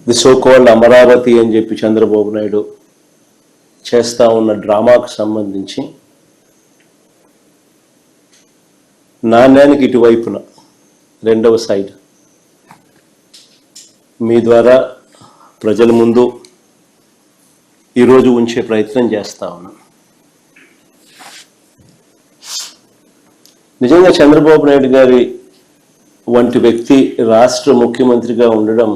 The so called Amaravati అని చెప్పి చంద్రబాబు నాయుడు చేస్తూ ఉన్న డ్రామాకు సంబంధించి నాణ్యానికి ఇటువైపున రెండవ సైడ్ మీ ద్వారా ప్రజల ముందు ఈరోజు ఉంచే ప్రయత్నం చేస్తా ఉన్నాం. నిజంగా చంద్రబాబు నాయుడు గారి వంటి వ్యక్తి రాష్ట్ర ముఖ్యమంత్రిగా ఉండడం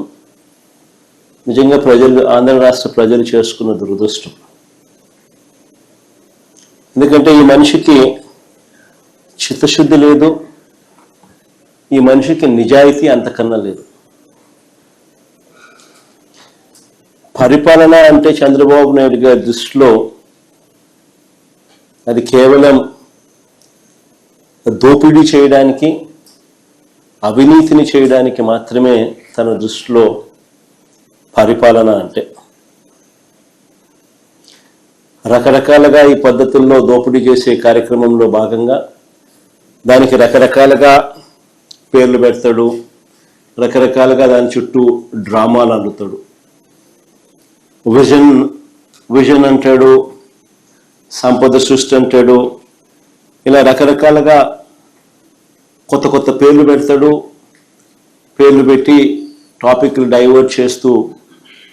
నిజంగా ప్రజలు, ఆంధ్ర రాష్ట్ర ప్రజలు చేసుకున్న దురదృష్టం. ఎందుకంటే ఈ మనిషికి చిత్తశుద్ధి లేదు, ఈ మనిషికి నిజాయితీ అంతకన్నా లేదు. పరిపాలన అంటే చంద్రబాబు నాయుడు గారి దృష్టిలో అది కేవలం దోపిడీ చేయడానికి, అవినీతిని చేయడానికి మాత్రమే తన దృష్టిలో పరిపాలన అంటే. రకరకాలుగా ఈ పద్ధతుల్లో దోపిడీ చేసే కార్యక్రమంలో భాగంగా దానికి రకరకాలుగా పేర్లు పెడతాడు, రకరకాలుగా దాని చుట్టూ డ్రామాలు అల్లుతాడు. విజన్ అంటాడు, సంపద సృష్టి అంటాడు, ఇలా రకరకాలుగా కొత్త కొత్త పేర్లు పెడతాడు. పేర్లు పెట్టి టాపిక్లు డైవర్ట్ చేస్తూ,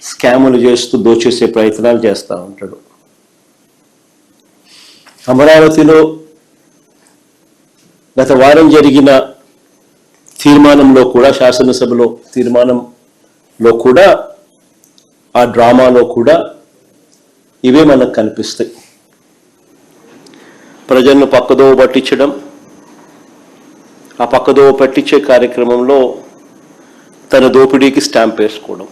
స్కాములు చేస్తూ దోచేసే ప్రయత్నాలు చేస్తూ ఉంటాడు. అమరావతిలో గత వారం జరిగిన తీర్మానంలో కూడా, శాసనసభలో తీర్మానంలో కూడా, ఆ డ్రామాలో కూడా ఇవే మనకు కనిపిస్తాయి. ప్రజలను పక్కదోవ పట్టించడం, ఆ పక్కదోవ పట్టించే కార్యక్రమంలో తన దోపిడీకి స్టాంప్ వేసుకోవడం,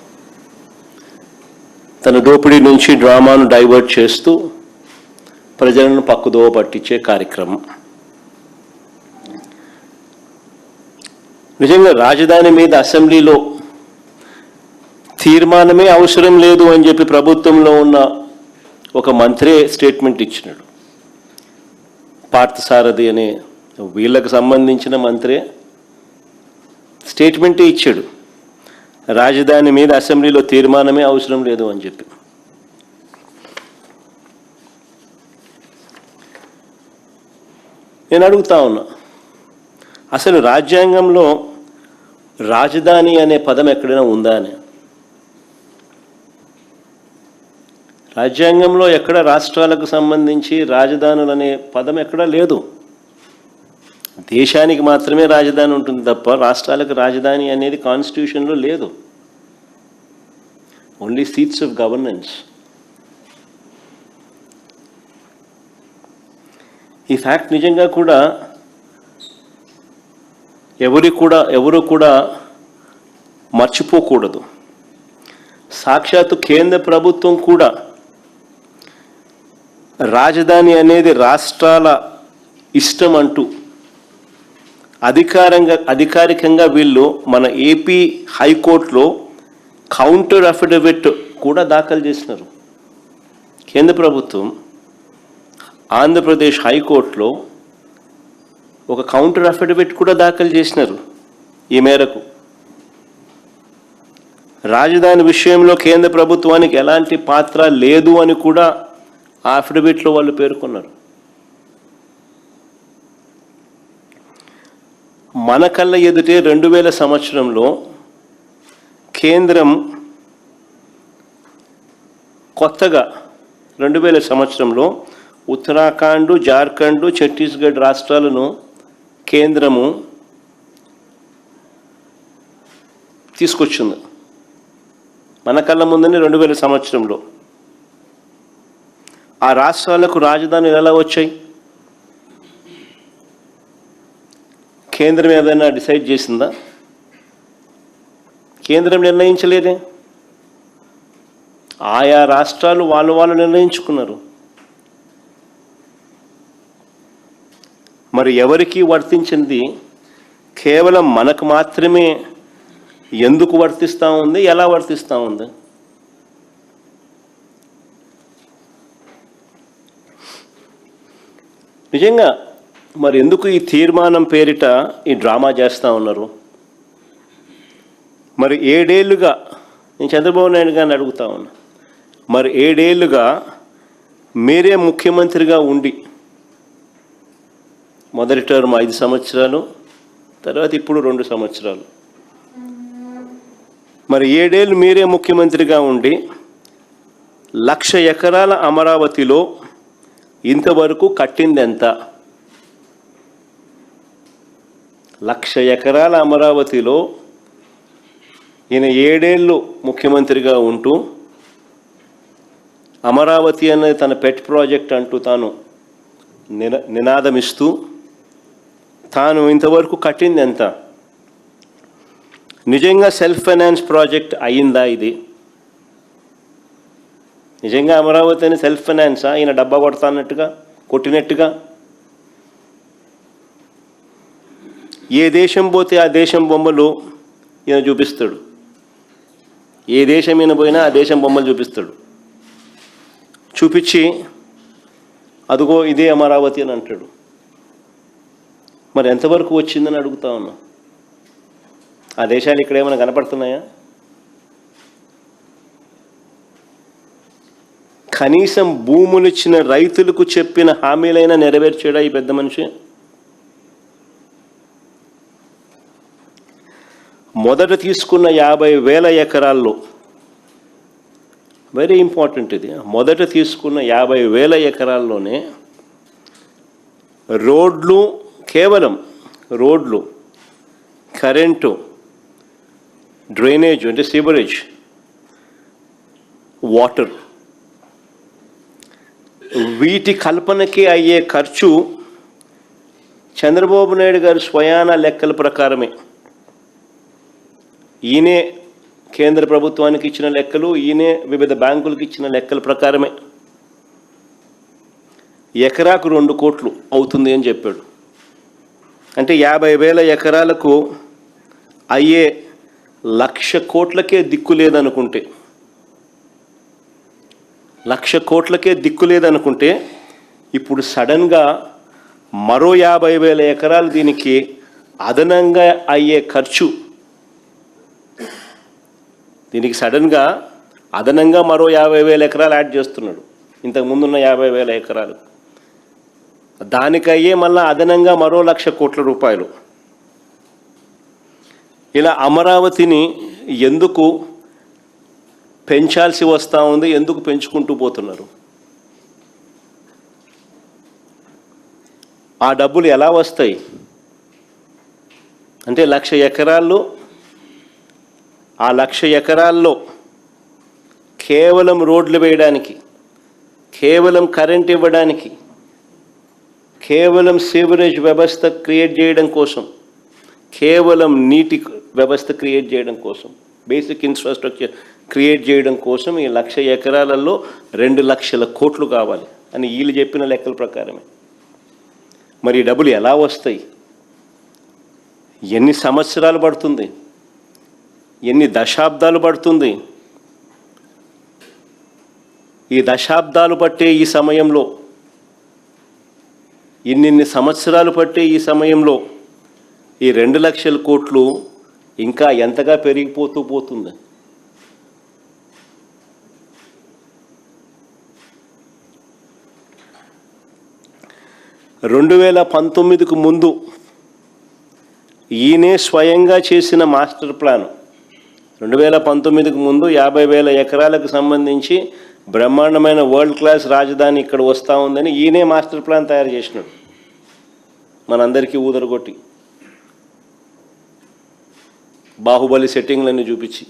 తన దోపిడీ నుంచి డ్రామాను డైవర్ట్ చేస్తూ ప్రజలను పక్కదోవ పట్టించే కార్యక్రమం. నిజంగా రాజధాని మీద అసెంబ్లీలో తీర్మానమే అవసరం లేదు అని చెప్పి ప్రభుత్వంలో ఉన్న ఒక మంత్రే స్టేట్మెంట్ ఇచ్చినాడు. పార్థసారథి అనే వీళ్ళకు సంబంధించిన మంత్రే స్టేట్మెంటే ఇచ్చాడు, రాజధాని మీద అసెంబ్లీలో తీర్మానమే అవసరం లేదు అని చెప్పి. నేను అడుగుతా ఉన్నా, అసలు రాజ్యాంగంలో రాజధాని అనే పదం ఎక్కడైనా ఉందా అని? రాజ్యాంగంలో ఎక్కడ రాష్ట్రాలకు సంబంధించి రాజధానులు అనే పదం ఎక్కడా లేదు. దేశానికి మాత్రమే రాజధాని ఉంటుంది తప్ప రాష్ట్రాలకు రాజధాని అనేది కాన్స్టిట్యూషన్లో లేదు. Only seats of governance. ఈ ఫ్యాక్ట్ నిజంగా కూడా ఎవరు కూడా మర్చిపోకూడదు. సాక్షాత్తు కేంద్ర ప్రభుత్వం కూడా రాజధాని అనేది రాష్ట్రాల ఇష్టం అంటూ అధికారికంగా వీళ్ళు మన ఏపీ హైకోర్టులో కౌంటర్ అఫిడవిట్ కూడా దాఖలు చేసినారు. కేంద్ర ప్రభుత్వం ఆంధ్రప్రదేశ్ హైకోర్టులో ఒక కౌంటర్ అఫిడవిట్ కూడా దాఖలు చేసినారు. ఈ మేరకు రాజధాని విషయంలో కేంద్ర ప్రభుత్వానికి ఎలాంటి పాత్ర లేదు అని కూడా ఆ అఫిడవిట్లో వాళ్ళు పేర్కొన్నారు. మన కళ్ళ ఎదుటే 2000 సంవత్సరంలో కేంద్రం కొత్తగా 2000 సంవత్సరంలో ఉత్తరాఖండ్, జార్ఖండ్, ఛత్తీస్గఢ్ రాష్ట్రాలను కేంద్రము తీసుకొచ్చింది. మన కళ్ళ ముందని 2000 సంవత్సరంలో ఆ రాష్ట్రాలకు రాజధానులు ఎలా వచ్చాయి? కేంద్రం ఏదైనా డిసైడ్ చేసిందా? కేంద్రం నిర్ణయించలేదే. ఆయా రాష్ట్రాలు వాళ్ళు నిర్ణయించుకున్నారు. మరి ఎవరికి వర్తించింది కేవలం మనకు మాత్రమే ఎందుకు వర్తిస్తూ ఉంది, ఎలా వర్తిస్తూ ఉంది? నిజంగా మరి ఎందుకు ఈ తీర్మానం పేరిట ఈ డ్రామా చేస్తూ ఉన్నారు? మరి 7 ఏళ్ళుగా నేను చంద్రబాబు నాయుడు గారిని అడుగుతా ఉన్నా, మరి 7 ఏళ్ళుగా మీరే ముఖ్యమంత్రిగా ఉండి, మొదటి టర్మ్ 5 సంవత్సరాలు, తర్వాత ఇప్పుడు 2 సంవత్సరాలు, మరి 7 ఏళ్ళు మీరే ముఖ్యమంత్రిగా ఉండి 1,00,000 ఎకరాల అమరావతిలో ఇంతవరకు కట్టింది ఎంత? 1,00,000 ఎకరాల అమరావతిలో ఈయన 7 ఏళ్ళు ముఖ్యమంత్రిగా ఉంటూ అమరావతి అనేది తన పెట్ ప్రాజెక్ట్ అంటూ తాను నినాదమిస్తూ తాను ఇంతవరకు కట్టింది ఎంత? నిజంగా సెల్ఫ్ ఫైనాన్స్ ప్రాజెక్ట్ అయిందా ఇది? నిజంగా అమరావతి అని సెల్ఫ్ ఫైనాన్సా? ఈయన డబ్బా కొడతాన్నట్టుగా, కొట్టినట్టుగా? ఏ దేశం పోతే ఆ దేశం బొమ్మలు ఈయన చూపిస్తాడు. ఏ దేశం ఈయన పోయినా ఆ దేశం బొమ్మలు చూపిస్తాడు. చూపించి అదిగో ఇదే అమరావతి అని అంటాడు. మరి ఎంతవరకు వచ్చిందని అడుగుతా ఉన్నా. ఆ దేశాలు ఇక్కడ ఏమైనా కనపడుతున్నాయా? కనీసం భూములు ఇచ్చిన రైతులకు చెప్పిన హామీలైనా నెరవేర్చాడా ఈ పెద్ద మనిషి? మొదట తీసుకున్న 50,000 ఎకరాల్లో, వెరీ ఇంపార్టెంట్ ఇది, మొదట తీసుకున్న 50,000 ఎకరాల్లోనే రోడ్లు, కేవలం రోడ్లు, కరెంటు, డ్రైనేజ్ అంటే సీవరేజ్, వాటర్, వీటి కల్పనకి అయ్యే ఖర్చు చంద్రబాబు నాయుడు గారి స్వయాన లెక్కల ప్రకారమే, ఈయనే కేంద్ర ప్రభుత్వానికి ఇచ్చిన లెక్కలు, ఈయనే వివిధ బ్యాంకులకు ఇచ్చిన లెక్కల ప్రకారమే ఎకరాకు 2 కోట్లు అవుతుంది అని చెప్పాడు. అంటే 50,000 ఎకరాలకు అయ్యే 1,00,000 కోట్లకే దిక్కు లేదనుకుంటే, 1,00,000 కోట్లకే దిక్కు లేదనుకుంటే ఇప్పుడు సడన్గా మరో 50,000 ఎకరాలు దీనికి అదనంగా అయ్యే ఖర్చు, దీనికి సడన్గా అదనంగా మరో 50,000 ఎకరాలు యాడ్ చేస్తున్నాడు ఇంతకు ముందున్న 50,000 ఎకరాలు. దానికయ్యే మళ్ళీ అదనంగా మరో 1,00,000 కోట్ల రూపాయలు. ఇలా అమరావతిని ఎందుకు పెంచాల్సి వస్తూ ఉంది, ఎందుకు పెంచుకుంటూ పోతున్నారు? ఆ డబ్బులు ఎలా వస్తాయి అంటే 1,00,000 ఎకరాల్లో, ఆ 1,00,000 ఎకరాల్లో కేవలం రోడ్లు వేయడానికి, కేవలం కరెంట్ ఇవ్వడానికి, కేవలం సీవరేజ్ వ్యవస్థ క్రియేట్ చేయడం కోసం, కేవలం నీటి వ్యవస్థ క్రియేట్ చేయడం కోసం, బేసిక్ ఇన్ఫ్రాస్ట్రక్చర్ క్రియేట్ చేయడం కోసం ఈ 1,00,000 ఎకరాలలో 2,00,000 కోట్లు కావాలి అని వీళ్ళు చెప్పిన లెక్కల ప్రకారమే. మరి ఈ డబ్బులు ఎలా వస్తాయి? ఎన్ని సంవత్సరాలు పడుతుంది? ఎన్ని దశాబ్దాలు పడుతుంది? ఈ దశాబ్దాలు పట్టే ఈ సమయంలో, ఇన్నిన్ని సంవత్సరాలు పట్టే ఈ సమయంలో ఈ 2,00,000 కోట్లు ఇంకా ఎంతగా పెరిగిపోతూ పోతుంది? రెండు 2019కు ముందు ఈయనే స్వయంగా చేసిన మాస్టర్ ప్లాన్, 2019కు ముందు 50,000 ఎకరాలకు సంబంధించి బ్రహ్మాండమైన వరల్డ్ క్లాస్ రాజధాని ఇక్కడ వస్తూ ఉందని ఈయనే మాస్టర్ ప్లాన్ తయారు చేసినాడు, మనందరికీ ఊదరగొట్టి, బాహుబలి సెట్టింగ్లన్నీ చూపించి.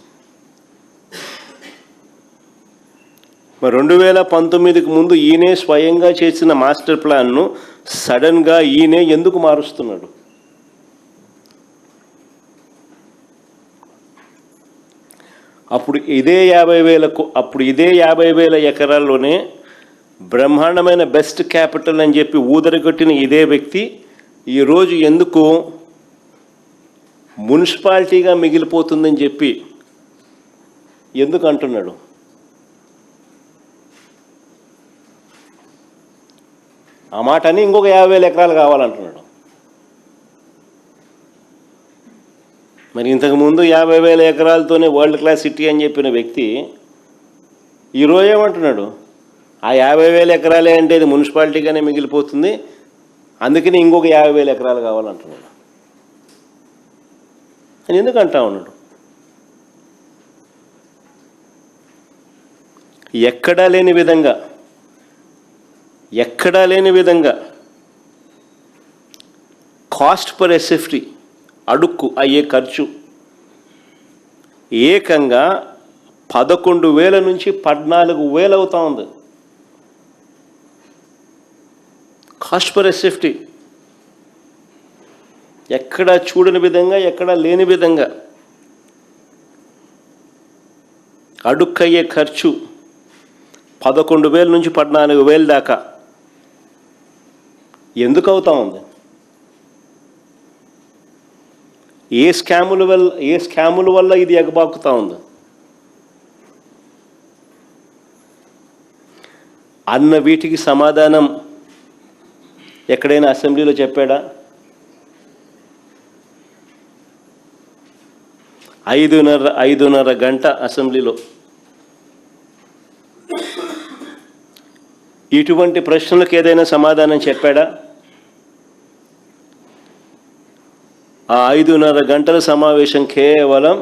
మరి 2019కు ముందు ఈయనే స్వయంగా చేసిన మాస్టర్ ప్లాన్ను సడన్గా ఈయనే ఎందుకు మారుస్తున్నాడు? అప్పుడు ఇదే 50,000 ఎకరాల్లోనే బ్రహ్మాండమైన బెస్ట్ క్యాపిటల్ అని చెప్పి ఊదరగొట్టిన ఇదే వ్యక్తి ఈరోజు ఎందుకు మున్సిపాలిటీగా మిగిలిపోతుందని చెప్పి ఎందుకు అంటున్నాడు? ఆ మాట అని ఇంకొక 50,000 ఎకరాలు కావాలంటున్నాడు. మరి ఇంతకుముందు 50,000 ఎకరాలతోనే వరల్డ్ క్లాస్ సిటీ అని చెప్పిన వ్యక్తి ఈరోజు ఏమంటున్నాడు, ఆ 50,000 ఎకరాలే అంటే ఇది మున్సిపాలిటీగానే మిగిలిపోతుంది, అందుకని ఇంకొక 50,000 ఎకరాలు కావాలంటున్నాడు. అని ఎందుకు అంటా ఉన్నాడు? ఎక్కడా లేని విధంగా కాస్ట్ పర్ ఎస్ఎఫ్టీ అడుక్కు అయ్యే ఖర్చు ఏకంగా 11,000 నుంచి 14,000 అవుతా ఉంది. కాస్ట్ పర్ ఎస్ఎఫ్టీ ఎక్కడా చూడని విధంగా, ఎక్కడా లేని విధంగా అడుక్కయ్యే ఖర్చు 11,000 నుంచి 14,000 దాకా ఎందుకు అవుతా ఉంది? ఏ స్కాముల వల్ల ఇది ఎగబాకుతా ఉంది అన్న వీటికి సమాధానం ఎక్కడైనా అసెంబ్లీలో చెప్పాడా? 5:30 గంట అసెంబ్లీలో ఇటువంటి ప్రశ్నలకు ఏదైనా సమాధానం చెప్పాడా? ఆ 5:30 గంటల సమావేశం కేవలం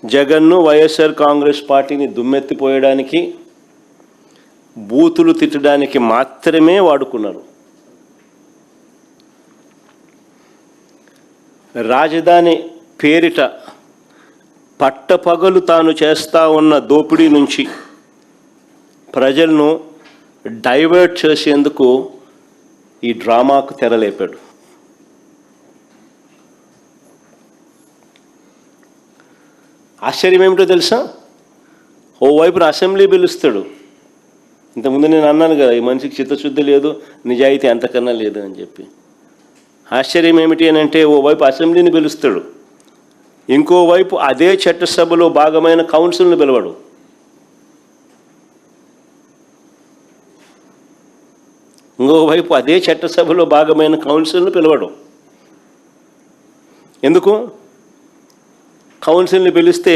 జగన్ను, వైఎస్ఆర్ కాంగ్రెస్ పార్టీని దుమ్మెత్తిపోయడానికి, బూతులు తిట్టడానికి మాత్రమే వాడుకున్నారు. రాజధాని పేరిట పట్టపగలు తాను చేస్తూ ఉన్న దోపిడీ నుంచి ప్రజలను డైవర్ట్ చేసేందుకు ఈ డ్రామాకు తెరలేపాడు. ఆశ్చర్యం ఏమిటో తెలుసా? ఓవైపున అసెంబ్లీ పిలుస్తాడు. ఇంతకుముందు నేను అన్నాను కదా, ఈ మనిషికి చిత్తశుద్ధి లేదు, నిజాయితీ అంతకన్నా లేదు అని చెప్పి. ఆశ్చర్యం ఏమిటి అని అంటే, ఓవైపు అసెంబ్లీని పిలుస్తాడు, ఇంకోవైపు అదే చట్టసభలో భాగమైన కౌన్సిల్ని పిలవడు. ఇంకోవైపు అదే చట్టసభలో భాగమైన కౌన్సిల్ని పిలవడు. ఎందుకు? కౌన్సిల్ని పిలిస్తే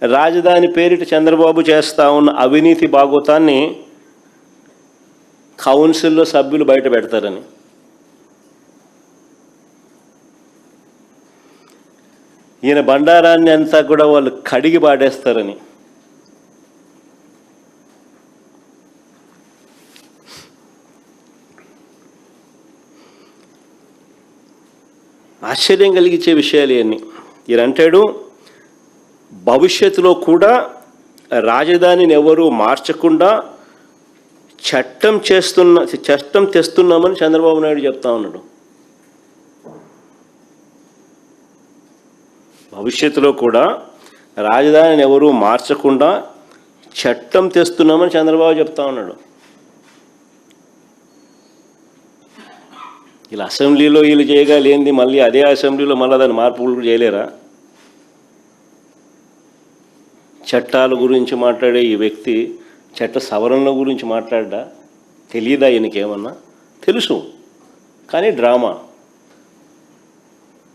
రాజధాని పేరిట చంద్రబాబు చేస్తూ ఉన్న అవినీతి బాగోతాన్ని కౌన్సిల్లో సభ్యులు బయట పెడతారని. ఈయన బండారాన్ని అంతా కూడా వాళ్ళు కడిగి పాడేస్తారని. ఆశ్చర్యం కలిగించే విషయాలు ఇవన్నీ. ఈయన అంటాడు, భవిష్యత్తులో కూడా రాజధానిని ఎవరూ మార్చకుండా చట్టం తెస్తున్నామని చంద్రబాబు నాయుడు చెప్తా ఉన్నాడు. భవిష్యత్తులో కూడా రాజధానిని ఎవరూ మార్చకుండా చట్టం తెస్తున్నామని చంద్రబాబు చెప్తా ఉన్నాడు. ఇలా అసెంబ్లీలో వీళ్ళు చేయగలేంది మళ్ళీ అదే అసెంబ్లీలో మళ్ళీ దాన్ని మార్పులు చేయలేరా? చట్టాల గురించి మాట్లాడే ఈ వ్యక్తి చట్ట సవరణల గురించి మాట్లాడ్డా? తెలియదా ఈయనకేమన్నా? తెలుసు, కానీ డ్రామా.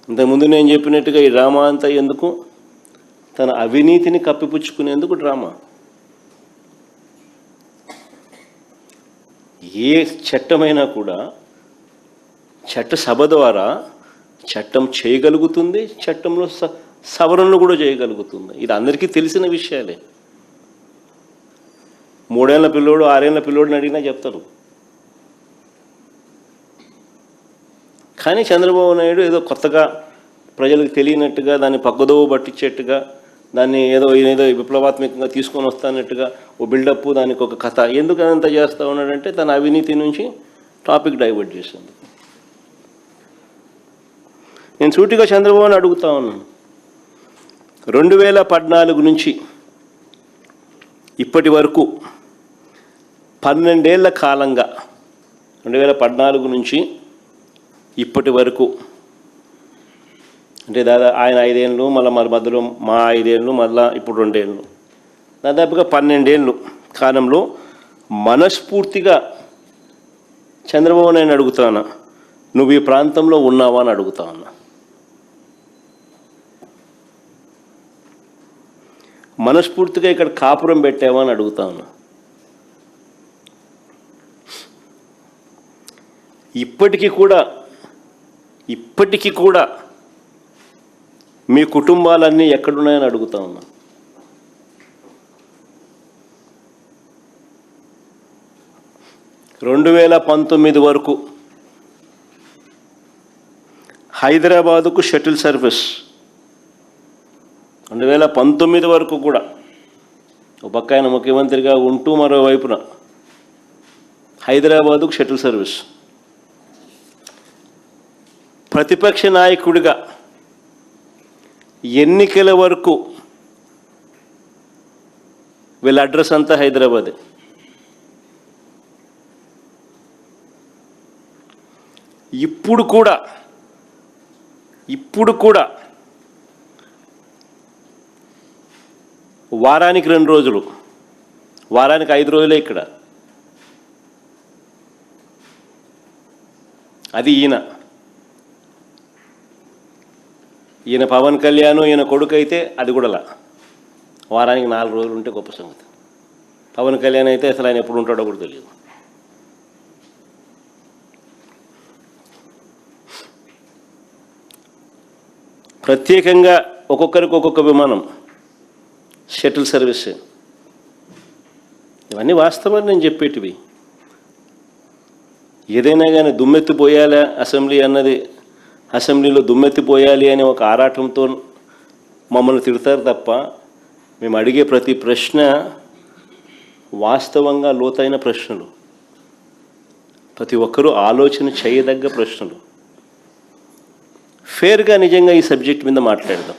ఇంతకుముందు నేను చెప్పినట్టుగా ఈ డ్రామా అంతా ఎందుకు? తన అవినీతిని కప్పిపుచ్చుకునేందుకు డ్రామా. ఏ చట్టమైనా కూడా చట్టసభ ద్వారా చట్టం చేయగలుగుతుంది, చట్టంలో సవరణలు కూడా చేయగలుగుతుంది. ఇది అందరికీ తెలిసిన విషయాలే. 3 ఏళ్ల పిల్లోడు 6 ఏళ్ల పిల్లోడిని అడిగినా చెప్తారు. కానీ చంద్రబాబు నాయుడు ఏదో కొత్తగా ప్రజలకు తెలియనట్టుగా, దాన్ని పక్కదోవ పట్టించేట్టుగా, దాన్ని ఏదో విప్లవాత్మకంగా తీసుకొని వస్తానట్టుగా ఓ బిల్డప్, దానికి ఒక కథ, ఎందుకు అదంతా చేస్తూ ఉన్నాడంటే తన అవినీతి నుంచి టాపిక్ డైవర్ట్ చేసింది. నేను సూటిగా చంద్రబాబుని అడుగుతా ఉన్నాను, 2014 నుంచి ఇప్పటి వరకు 12 ఏళ్ల కాలంగా, 2014 నుంచి ఇప్పటి వరకు అంటే ఆయన 5 ఏళ్ళు, మళ్ళీ మధ్యలో మా 5 ఏళ్ళు, మళ్ళీ ఇప్పుడు 2 ఏళ్ళు, దాదాపుగా 12 ఏళ్ళు కాలంలో మనస్ఫూర్తిగా చంద్రబాబు నాయుడు అడుగుతాను, నువ్వు ఈ ప్రాంతంలో ఉన్నావా అని అడుగుతా ఉన్నా. మనస్ఫూర్తిగా ఇక్కడ కాపురం పెట్టావా అని అడుగుతా ఉన్నా. ఇప్పటికీ కూడా మీ కుటుంబాలన్నీ ఎక్కడున్నాయని అడుగుతా ఉన్నా. రెండు 2019 వరకు హైదరాబాదుకు షటిల్ సర్వీస్, 2019 వరకు కూడా ఒక పక్క ఆయన ముఖ్యమంత్రిగా ఉంటూ మరోవైపున హైదరాబాదుకు షటిల్ సర్వీస్. ప్రతిపక్ష నాయకుడిగా ఎన్నికల వరకు వీళ్ళ అడ్రస్ అంతా హైదరాబాదే. ఇప్పుడు కూడా వారానికి 2 రోజులు, వారానికి 5 రోజులే ఇక్కడ. అది ఈయన పవన్ కళ్యాణ్, ఈయన కొడుకు అయితే అది కూడా వారానికి 4 రోజులు ఉంటే గొప్ప సంగతి. పవన్ కళ్యాణ్ అయితే అసలు ఆయన ఎప్పుడు ఉంటాడో కూడా తెలియదు. ప్రత్యేకంగా ఒక్కొక్కరికి ఒక్కొక్క విమానం, షటిల్ సర్వీస్, ఇవన్నీ వాస్తవాలు నేను చెప్పేటివి. ఏదైనా కానీ దుమ్మెత్తిపోయాలా అసెంబ్లీ అన్నది, అసెంబ్లీలో దుమ్మెత్తిపోయాలి అనే ఒక ఆరాటంతో మమ్మల్ని తిడతారు తప్ప మేము అడిగే ప్రతి ప్రశ్న వాస్తవంగా లోతైన ప్రశ్నలు, ప్రతి ఒక్కరూ ఆలోచన చేయదగ్గ ప్రశ్నలు. ఫేర్గా నిజంగా ఈ సబ్జెక్ట్ మీద మాట్లాడదాం,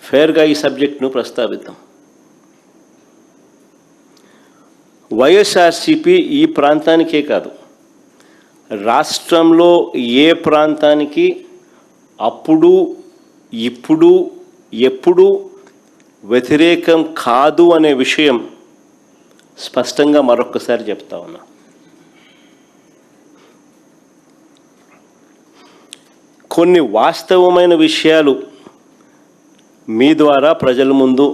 ఫేర్గా ఈ సబ్జెక్ట్ను ప్రస్తావిద్దాం. వైఎస్ఆర్సీపీ ఈ ప్రాంతానికే కాదు, రాష్ట్రంలో ఏ ప్రాంతానికి అప్పుడు, ఇప్పుడు, ఎప్పుడు వ్యతిరేకం కాదు అనే విషయం స్పష్టంగా మరొక్కసారి చెప్తా ఉన్నా. కొన్ని వాస్తవమైన విషయాలు మీ ద్వారా ప్రజల ముందు,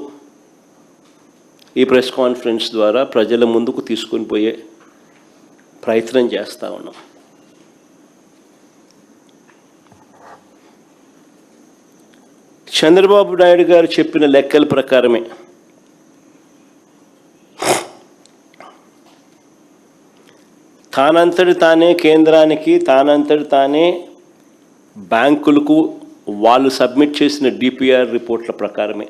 ఈ ప్రెస్ కాన్ఫరెన్స్ ద్వారా ప్రజల ముందుకు తీసుకొని పోయే ప్రయత్నం చేస్తూ ఉన్నాం. చంద్రబాబు నాయుడు గారు చెప్పిన లెక్కల ప్రకారమే తానంతటి తానే కేంద్రానికి, తానంతటి తానే బ్యాంకులకు వాళ్ళు సబ్మిట్ చేసిన డిపిఆర్ రిపోర్ట్ల ప్రకారమే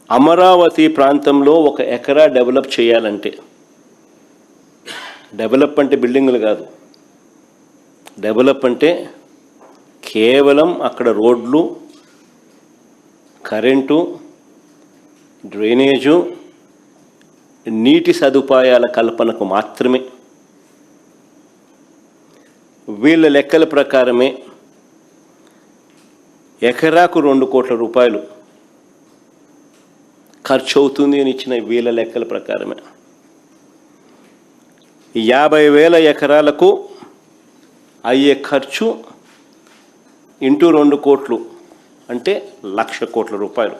అమరావతి ప్రాంతంలో 1 ఎకరా డెవలప్ చేయాలంటే, డెవలప్ అంటే బిల్డింగులు కాదు, డెవలప్ అంటే కేవలం అక్కడ రోడ్లు, కరెంటు, డ్రైనేజు, నీటి సదుపాయాల కల్పనకు మాత్రమే. వీళ్ళ లెక్కల ప్రకారమే ఎకరాకు 2 కోట్ల రూపాయలు ఖర్చు అవుతుంది అని ఇచ్చిన వీళ్ళ లెక్కల ప్రకారమే 50,000 ఎకరాలకు అయ్యే ఖర్చు ఇంటూ 2 కోట్లు అంటే 1,00,000 కోట్ల రూపాయలు.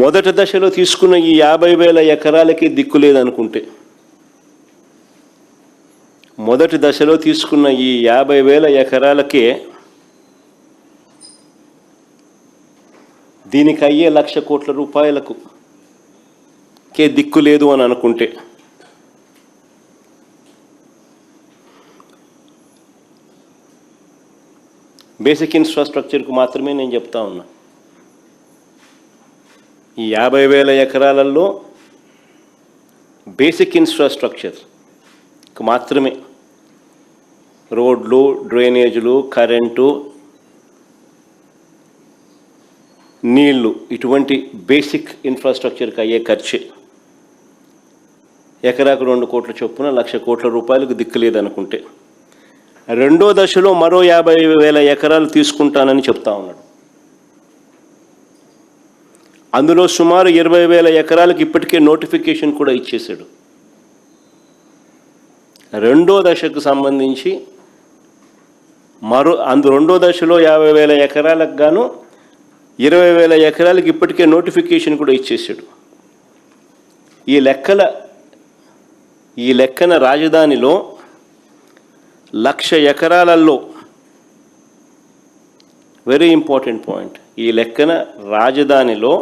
మొదటి దశలో తీసుకున్న ఈ 50,000 ఎకరాలకి దిక్కు లేదనుకుంటే, మొదటి దశలో తీసుకున్న ఈ 50,000 ఎకరాలకే దీనికి అయ్యే 1,00,000 కోట్ల రూపాయలకు దిక్కు లేదు అని అనుకుంటే, బేసిక్ ఇన్ఫ్రాస్ట్రక్చర్కు మాత్రమే నేను చెప్తా ఉన్నా. ఈ 50,000 ఎకరాలలో బేసిక్ ఇన్ఫ్రాస్ట్రక్చర్కు మాత్రమే రోడ్లు, డ్రైనేజీలు, కరెంటు, నీళ్లు, ఇటువంటి బేసిక్ ఇన్ఫ్రాస్ట్రక్చర్కి అయ్యే ఖర్చే ఎకరాకు 2 కోట్ల చొప్పున 1,00,000 కోట్ల రూపాయలకు దిక్కులేదనుకుంటే, రెండో దశలో మరో 50,000 ఎకరాలు తీసుకుంటానని చెప్తా ఉన్నాడు. అందులో సుమారు 20,000 ఎకరాలకు ఇప్పటికే నోటిఫికేషన్ కూడా ఇచ్చేశాడు. రెండో దశకు సంబంధించి రెండో దశలో 50,000 ఎకరాలకు గాను 20,000 ఎకరాలకు ఇప్పటికే నోటిఫికేషన్ కూడా ఇచ్చేసాడు. ఈ లెక్కన రాజధానిలో 1,00,000 ఎకరాలలో, వెరీ ఇంపార్టెంట్ పాయింట్, ఈ లెక్కన రాజధానిలో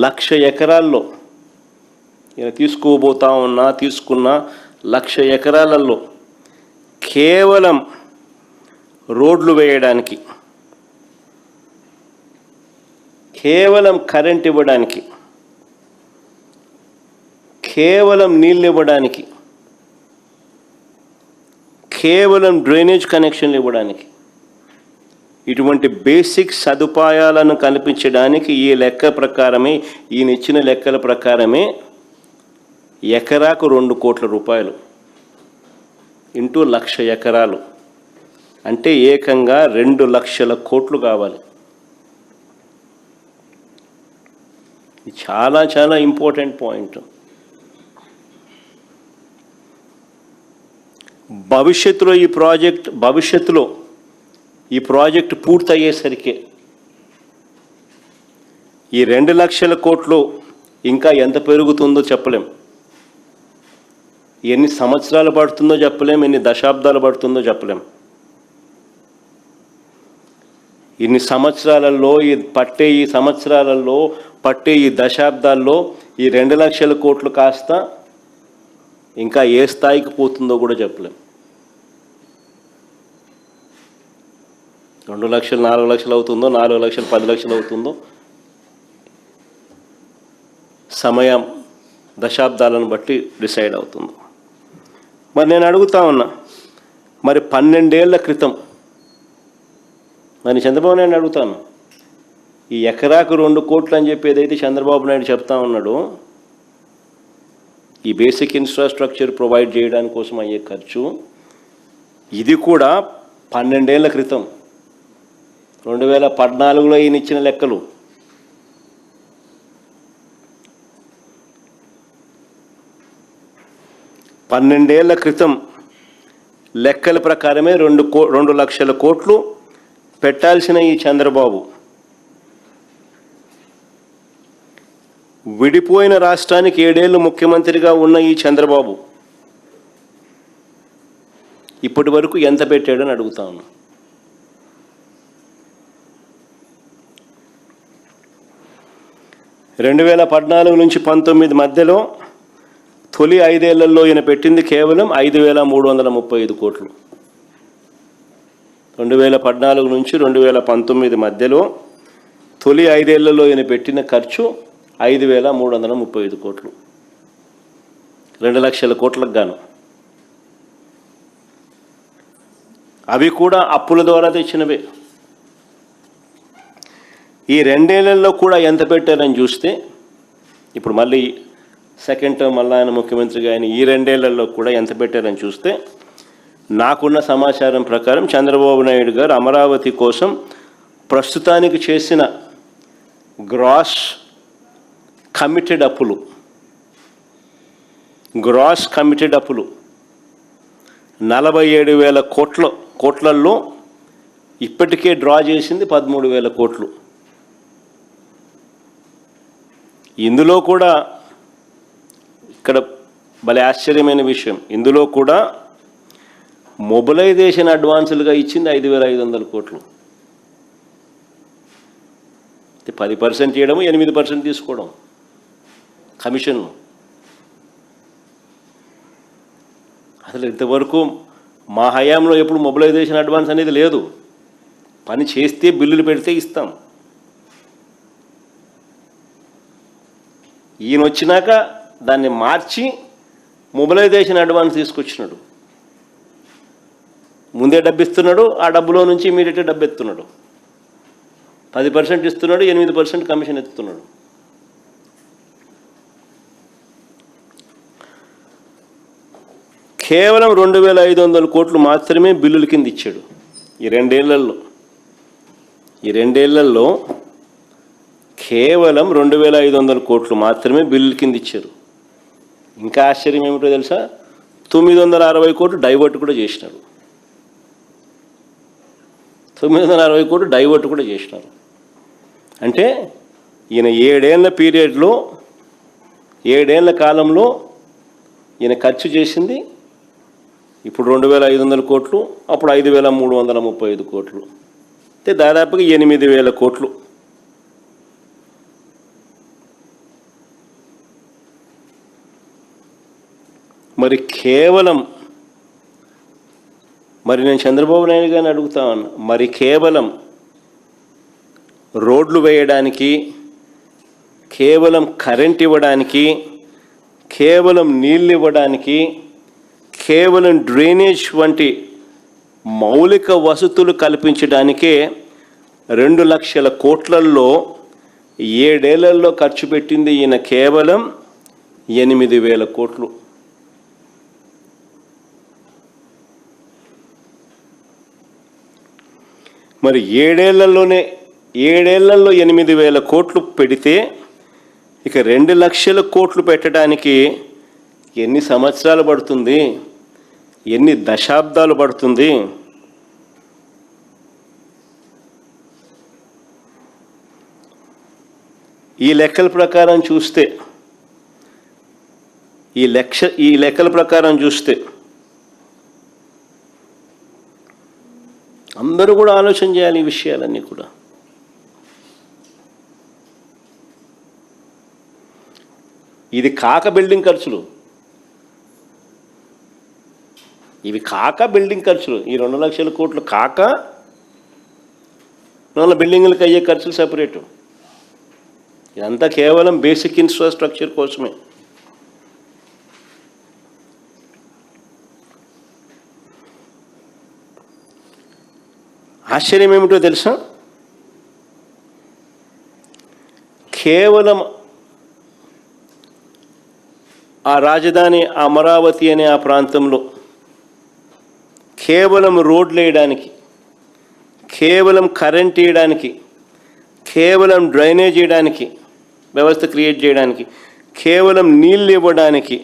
1,00,000 ఎకరాల్లో తీసుకున్న 1,00,000 ఎకరాలలో కేవలం రోడ్లు వేయడానికి, కేవలం కరెంట్ ఇవ్వడానికి, కేవలం నీళ్ళు ఇవ్వడానికి, కేవలం డ్రైనేజ్ కనెక్షన్లు ఇవ్వడానికి, ఇటువంటి బేసిక్ సదుపాయాలను కల్పించడానికి ఈ లెక్క ప్రకారమే, ఈయన ఇచ్చిన లెక్కల ప్రకారమే ఎకరాకు 2 కోట్ల రూపాయలు ఇంటూ 1,00,000 ఎకరాలు అంటే ఏకంగా 2 లక్షల కోట్లు కావాలి. చాలా చాలా ఇంపార్టెంట్ పాయింట్. భవిష్యత్తులో ఈ ప్రాజెక్ట్ పూర్తయ్యేసరికి ఈ 2 లక్షల కోట్లు ఇంకా ఎంత పెరుగుతుందో చెప్పలేం, ఎన్ని సంవత్సరాలు పడుతుందో చెప్పలేం, ఎన్ని దశాబ్దాలు పడుతుందో చెప్పలేం. ఈ సంవత్సరాలలో పట్టే ఈ దశాబ్దాల్లో ఈ 2 లక్షల కోట్లు కాస్త ఇంకా ఏ స్థాయికి పోతుందో కూడా చెప్పలేం. 2 లక్షలు 4 లక్షలు అవుతుందో, 4 లక్షలు 10 లక్షలు అవుతుందో, సమయం దశాబ్దాలను బట్టి డిసైడ్ అవుతుంది. మరి నేను అడుగుతా ఉన్నా, మరి 12 ఏళ్ల క్రితం మరి చంద్రబాబు నాయుడు అడుగుతాను, ఈ ఎకరాకు 2 కోట్లు అని చెప్పి ఏదైతే చంద్రబాబు నాయుడు చెప్తా ఉన్నాడో, ఈ బేసిక్ ఇన్ఫ్రాస్ట్రక్చర్ ప్రొవైడ్ చేయడానికి కోసం అయ్యే ఖర్చు, ఇది కూడా 12 ఏళ్ల క్రితం 2014లో ఈయన ఇచ్చిన లెక్కలు. పన్నెండేళ్ల క్రితం లెక్కల ప్రకారమే 2 లక్షల కోట్లు పెట్టాల్సిన ఈ చంద్రబాబు విడిపోయిన రాష్ట్రానికి 7 ఏళ్ళు ముఖ్యమంత్రిగా ఉన్న ఈ చంద్రబాబు ఇప్పటి వరకు ఎంత పెట్టాడని అడుగుతా ఉన్నా. రెండు 2014 నుంచి 19 మధ్యలో తొలి 5 ఏళ్లలో ఈయన పెట్టింది కేవలం 5,335 కోట్లు. 2014 నుంచి 2019 మధ్యలో తొలి 5 ఏళ్లలో ఈయన పెట్టిన ఖర్చు 5,335 కోట్లు, 2 లక్షల కోట్లకు గాను. అవి కూడా అప్పుల ద్వారా తెచ్చినవే. ఈ 2 ఏళ్లలో కూడా ఎంత పెట్టారని చూస్తే, ఇప్పుడు మళ్ళీ సెకండ్ టర్మ్ మళ్ళీ ఆయన ముఖ్యమంత్రిగా ఆయన ఈ 2 ఏళ్లలో కూడా ఎంత పెట్టారని చూస్తే, నాకున్న సమాచారం ప్రకారం చంద్రబాబు నాయుడు గారు అమరావతి కోసం ప్రస్తుతానికి చేసిన గ్రాస్ కమిటెడ్ అప్పులు 47,000 కోట్లలో ఇప్పటికే డ్రా చేసింది 13,000 కోట్లు. ఇందులో కూడా ఇక్కడ భలే ఆశ్చర్యమైన విషయం, ఇందులో కూడా మొబిలైజేషన్ అడ్వాన్సులుగా ఇచ్చింది 5,500 కోట్లు. 10% చేయడము, 8% తీసుకోవడం కమిషన్. అసలు ఇంతవరకు మా హయాంలో ఎప్పుడు మొబిలైజేషన్ అడ్వాన్స్ అనేది లేదు. పని చేస్తే బిల్లులు పెడితే ఇస్తాం. ఈయన వచ్చినాక దాన్ని మార్చి మొబిలైజేషన్ అడ్వాన్స్ తీసుకొచ్చినాడు. ముందే డబ్బు ఇస్తున్నాడు, ఆ డబ్బులో నుంచి ఇమీడియట్గా డబ్బు ఎత్తున్నాడు. 10% ఇస్తున్నాడు, 8% కమిషన్ ఎత్తున్నాడు. కేవలం 2,500 కోట్లు మాత్రమే బిల్లుల కింద ఇచ్చాడు ఈ 2 ఏళ్లలో. కేవలం 2,500 కోట్లు మాత్రమే బిల్లుల కింద ఇచ్చారు. ఇంకా ఆశ్చర్యం ఏమిటో తెలుసా, 960 కోట్లు డైవర్ట్ కూడా చేసినారు. 960 కోట్లు డైవర్ట్ కూడా చేసినారు. అంటే ఈయన 7 ఏళ్ల పీరియడ్లో 7 ఏళ్ల కాలంలో ఈయన ఖర్చు చేసింది ఇప్పుడు 2500 కోట్లు, అప్పుడు 5335 కోట్లు, అంటే దాదాపుగా 8000 కోట్లు. మరి కేవలం నేను చంద్రబాబు నాయుడు గారిని అడుగుతా ఉన్నా, మరి కేవలం రోడ్లు వేయడానికి, కేవలం కరెంట్ ఇవ్వడానికి, కేవలం నీళ్ళు ఇవ్వడానికి, కేవలం డ్రైనేజ్ వంటి మౌలిక వసతులు కల్పించడానికే 2 లక్షల కోట్లల్లో 7 ఏళ్లలో ఖర్చు పెట్టింది ఈయన కేవలం 8000 కోట్లు. మరి 7 ఏళ్లలో 8000 కోట్లు పెడితే ఇక 2 లక్షల కోట్లు పెట్టడానికి ఎన్ని సంవత్సరాలు పడుతుంది, ఎన్ని దశాబ్దాలు పడుతుంది? ఈ లెక్కల ప్రకారం చూస్తే అందరూ కూడా ఆలోచన చేయాలి ఈ విషయాలన్నీ కూడా. ఇది కాక బిల్డింగ్ ఖర్చులు, ఇవి కాక బిల్డింగ్ ఖర్చులు, ఈ 2 లక్షల కోట్లు కాక బిల్డింగ్లకు అయ్యే ఖర్చులు సపరేటు. ఇదంతా కేవలం బేసిక్ ఇన్ఫ్రాస్ట్రక్చర్ కోసమే. ఆశ్చర్యం ఏమిటో తెలుసా? కేవలం ఆ రాజధాని అమరావతి అనే ఆ ప్రాంతంలో కేవలం రోడ్లు వేయడానికి, కేవలం కరెంట్ వేయడానికి, కేవలం డ్రైనేజ్ చేయడానికి, వ్యవస్థ క్రియేట్ చేయడానికి, కేవలం నీళ్ళు ఇవ్వడానికి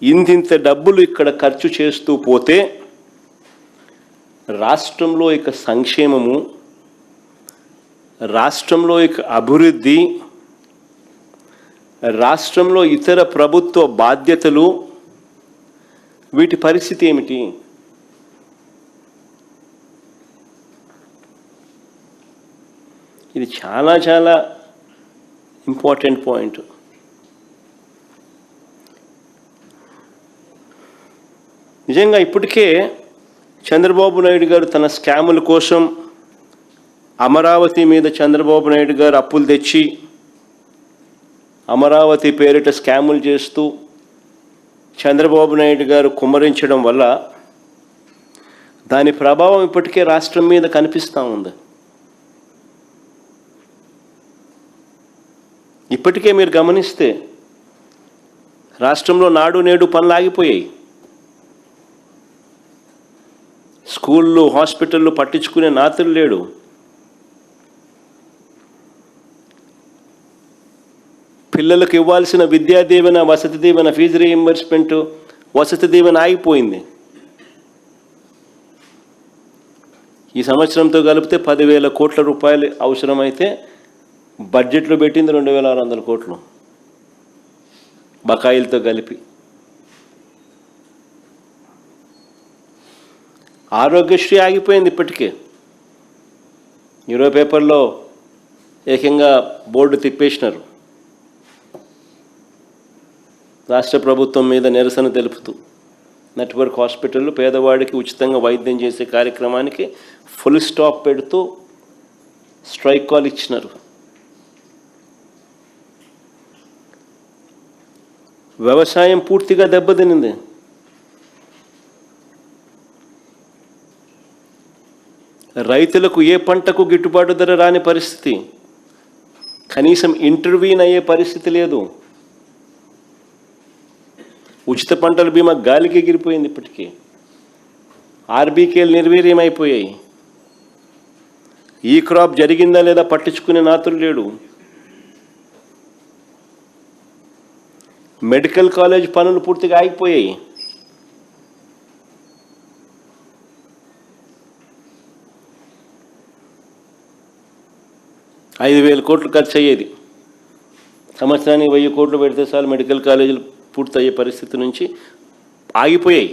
ఇంతింత డబ్బులు ఇక్కడ ఖర్చు చేస్తూ పోతే రాష్ట్రంలో ఇక సంక్షేమము, రాష్ట్రంలో ఇక అభివృద్ధి, రాష్ట్రంలో ఇతర ప్రభుత్వ బాధ్యతలు, వీటి పరిస్థితి ఏమిటి? ఇది చాలా చాలా ఇంపార్టెంట్ పాయింట్. నిజంగా ఇప్పటికే చంద్రబాబు నాయుడు గారు తన స్కాముల కోసం అమరావతి మీద చంద్రబాబు నాయుడు గారు అప్పులు తెచ్చి అమరావతి పేరిట స్కాములు చేస్తూ చంద్రబాబు నాయుడు గారు కుమ్మరించడం వల్ల దాని ప్రభావం ఇప్పటికే రాష్ట్రం మీద కనిపిస్తూ ఉంది. ఇప్పటికే మీరు గమనిస్తే రాష్ట్రంలో నాడు నేడు పనులు ఆగిపోయాయి. స్కూళ్ళు, హాస్పిటళ్ళు పట్టించుకునే నాతులు లేడు. పిల్లలకు ఇవ్వాల్సిన విద్యా దీవెన, వసతి దీవెన, ఫీజు రీయింబర్స్మెంట్, వసతి దీవెన ఆగిపోయింది. ఈ సంవత్సరంతో కలిపితే 10,000 కోట్ల రూపాయలు అవసరమైతే బడ్జెట్లో పెట్టింది 2,600 కోట్లు బకాయిలతో కలిపి. ఆరోగ్యశ్రీ ఆగిపోయింది ఇప్పటికే. ఈరోజు పేపర్లో ఏకంగా బోర్డు తిప్పేసినారు రాష్ట్ర ప్రభుత్వం మీద నిరసన తెలుపుతూ. నెట్వర్క్ హాస్పిటల్లో పేదవాడికి ఉచితంగా వైద్యం చేసే కార్యక్రమానికి ఫుల్ స్టాప్ పెడుతూ స్ట్రైక్ కాల్ ఇచ్చినారు. వ్యవసాయం పూర్తిగా దెబ్బతినింది. రైతులకు ఏ పంటకు గిట్టుబాటు ధర రాని పరిస్థితి, కనీసం ఇంటర్వ్యూన్ అయ్యే పరిస్థితి లేదు. ఉచిత పంటల బీమా గాలికి ఎగిరిపోయింది. ఇప్పటికీ ఆర్బీకేలు నిర్వీర్యమైపోయాయి. ఈ క్రాప్ జరిగిందా లేదా పట్టించుకునే నాతులు లేడు. మెడికల్ కాలేజ్ పనులు పూర్తిగా ఆగిపోయాయి. 5,000 కోట్లు ఖర్చు అయ్యేది. సంవత్సరానికి 1,000 కోట్లు పెడితే చాలు మెడికల్ కాలేజీలు పూర్తయ్యే పరిస్థితి నుంచి ఆగిపోయాయి.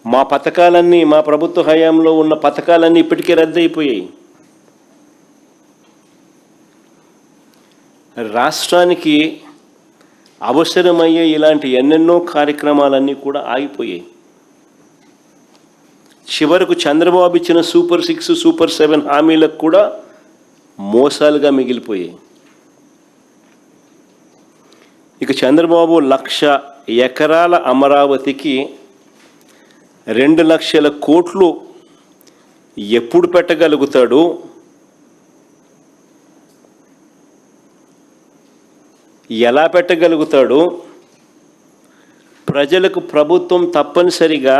మా ప్రభుత్వ హయాంలో ఉన్న పథకాలన్నీ ఇప్పటికే రద్దయిపోయాయి. రాష్ట్రానికి అవసరమయ్యే ఇలాంటి ఎన్నెన్నో కార్యక్రమాలన్నీ కూడా ఆగిపోయాయి. చివరకు చంద్రబాబు ఇచ్చిన సూపర్ 6, సూపర్ 7 హామీలకు కూడా మోసాలుగా మిగిలిపోయాయి. ఇక చంద్రబాబు 1,00,000 ఎకరాల అమరావతికి 2 లక్షల కోట్లు ఎప్పుడు పెట్టగలుగుతాడు? ఎలా పెట్టగలుగుతాడు? ప్రజలకు ప్రభుత్వం తప్పనిసరిగా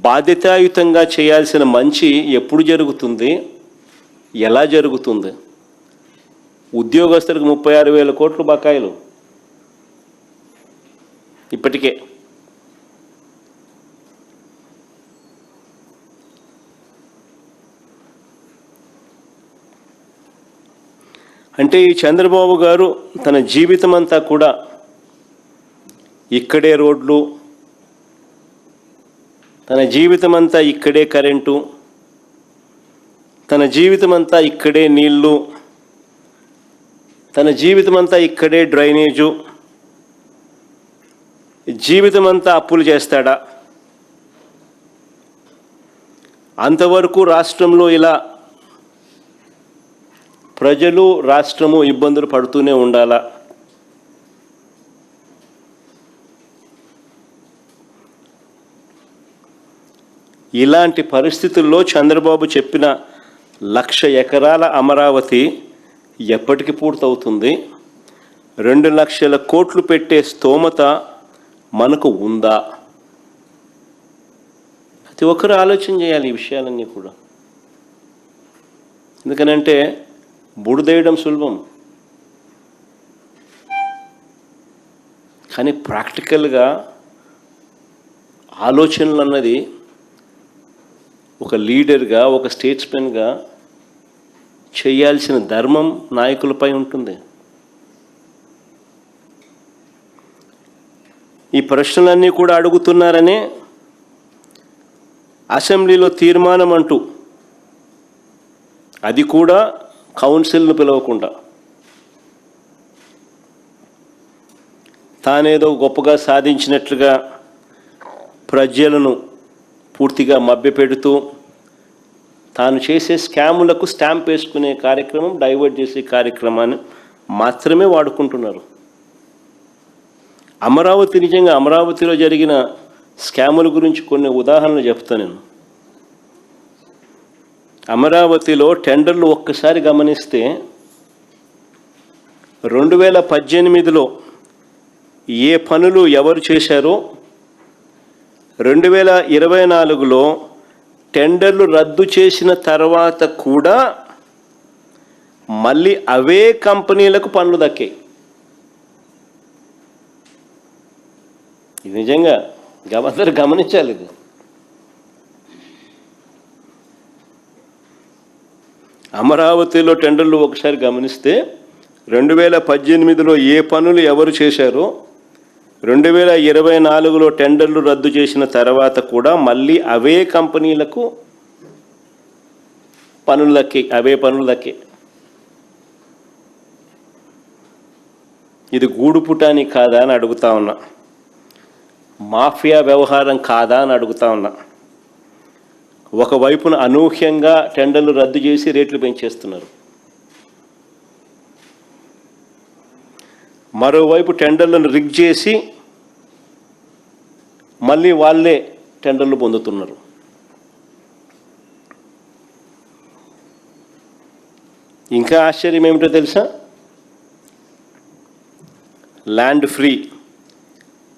బాధ్యతాయుతంగా చేయాల్సిన మంచి ఎప్పుడు జరుగుతుంది? ఎలా జరుగుతుంది? ఉద్యోగస్తులకు 36,000 కోట్లు బకాయిలు ఇప్పటికే. అంటే ఈ చంద్రబాబు గారు తన జీవితం అంతా కూడా ఇక్కడే రోడ్లు, తన జీవితం అంతా ఇక్కడే కరెంటు, తన జీవితం అంతా ఇక్కడే నీళ్లు, తన జీవితం అంతా ఇక్కడే డ్రైనేజు, జీవితం అంతా అప్పులు చేస్తాడా? అంతవరకు రాష్ట్రంలో ఇలా ప్రజలు రాష్ట్రము ఇబ్బందులు పడుతూనే ఉండాలా? ఇలాంటి పరిస్థితుల్లో చంద్రబాబు చెప్పిన 1,00,000 ఎకరాల అమరావతి ఎప్పటికి పూర్తవుతుంది? 2 లక్షల కోట్లు పెట్టే స్తోమత మనకు ఉందా? ప్రతి ఒక్కరు ఆలోచన చేయాలి ఈ విషయాలన్నీ కూడా. ఎందుకనంటే బుడిదేయడం సులభం, కానీ ప్రాక్టికల్గా ఆలోచనలు అన్నది ఒక లీడర్గా, ఒక స్టేట్స్మెన్గా చేయాల్సిన ధర్మం నాయకులపై ఉంటుంది. ఈ ప్రశ్నలన్నీ కూడా అడుగుతున్నారనే అసెంబ్లీలో తీర్మానం అంటూ, అది కూడా కౌన్సిల్ను పిలవకుండా, తానేదో గొప్పగా సాధించినట్లుగా ప్రజలను పూర్తిగా మభ్యపెడుతూ తాను చేసే స్కాములకు స్టాంప్ వేసుకునే కార్యక్రమం, డైవర్ట్ చేసే కార్యక్రమాన్ని మాత్రమే వాడుకుంటున్నారు. అమరావతి, నిజంగా అమరావతిలో జరిగిన స్కాముల గురించి కొన్ని ఉదాహరణలు చెప్తాను నేను. అమరావతిలో టెండర్లు ఒక్కసారి గమనిస్తే 2018లో ఏ పనులు ఎవరు చేశారో 2024లో టెండర్లు రద్దు చేసిన తర్వాత కూడా మళ్ళీ అవే కంపెనీలకు పనులు దక్కాయి. ఇది నిజంగా అందరూ గమనించాలి. ఇది అమరావతిలో టెండర్లు ఒకసారి గమనిస్తే 2018లో ఏ పనులు ఎవరు చేశారో 2024లో టెండర్లు రద్దు చేసిన తర్వాత కూడా మళ్ళీ అవే కంపెనీలకు పనులు దక్కాయి, అవే పనులు దక్కాయి. ఇది గూడుపుటాని కాదా అని అడుగుతా ఉన్నా, మాఫియా వ్యవహారం కాదా అని అడుగుతా ఉన్నా. ఒకవైపున అనూహ్యంగా టెండర్లు రద్దు చేసి రేట్లు పెంచేస్తున్నారు, మరోవైపు టెండర్లను రిగ్ చేసి మళ్ళీ వాళ్ళే టెండర్లు పొందుతున్నారు. ఇంకా ఆశ్చర్యం ఏమిటో తెలుసా? ల్యాండ్ ఫ్రీ,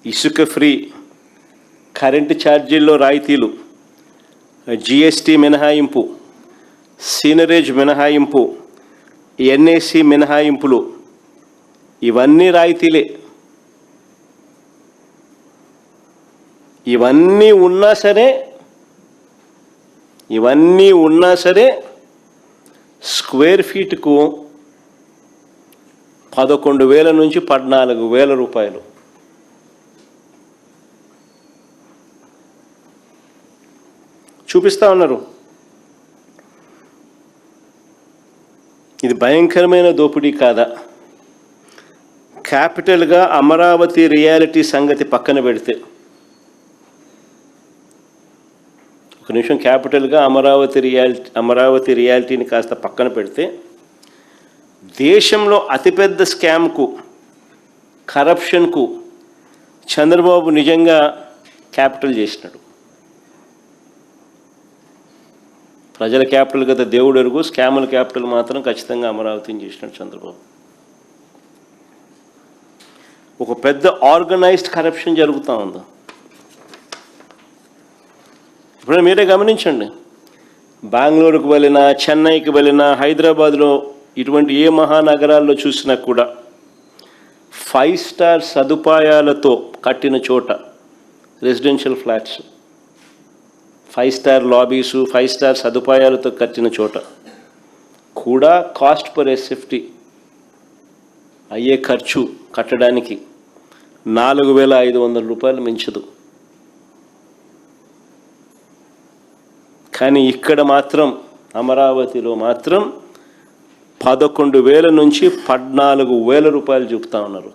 ఇసుక ఫ్రీ, కరెంటు ఛార్జీల్లో రాయితీలు, జిఎస్టీ మినహాయింపు, సీనరేజ్ మినహాయింపు, ఎన్ఏసి మినహాయింపులు, ఇవన్నీ రాయితీలే. ఇవన్నీ ఉన్నా సరే ఇవన్నీ ఉన్నా సరే స్క్వేర్ ఫీట్కు 11,000 నుంచి 14,000 రూపాయలు. చూపిస్తా ఉన్నారు. ఇది భయంకరమైన దోపిడీ కాదా? క్యాపిటల్గా అమరావతి రియాలిటీ సంగతి పక్కన పెడితే, ఒక నిమిషం, క్యాపిటల్గా అమరావతి రియాలిటీని కాస్త పక్కన పెడితే, దేశంలో అతిపెద్ద స్కామ్కు, కరప్షన్కు చంద్రబాబు నిజంగా క్యాపిటల్ చేసినాడు. ప్రజల క్యాపిటల్ కదా దేవుడు ఎరుగు, స్కాముల క్యాపిటల్ మాత్రం ఖచ్చితంగా అమరావతిని చేసినాడు చంద్రబాబు. ఒక పెద్ద ఆర్గనైజ్డ్ కరప్షన్ జరుగుతూ ఉంది. ఇప్పుడు మీరే గమనించండి, బెంగళూరుకు వెళ్ళినా, చెన్నైకి వెళ్ళినా, హైదరాబాద్లో ఇటువంటి ఏ మహానగరాల్లో చూసినా కూడా 5 స్టార్ సదుపాయాలతో కట్టిన చోట, రెసిడెన్షియల్ ఫ్లాట్స్, 5 స్టార్ లాబీసు, 5 స్టార్ సదుపాయాలతో కట్టిన చోట కూడా కాస్ట్ పర్ ఎస్ఎఫ్టీ అయ్యే ఖర్చు కట్టడానికి 4,500 రూపాయలు మించదు. కానీ ఇక్కడ మాత్రం, అమరావతిలో మాత్రం 11,000 నుంచి 14,000 రూపాయలు చూపుతా ఉన్నారు.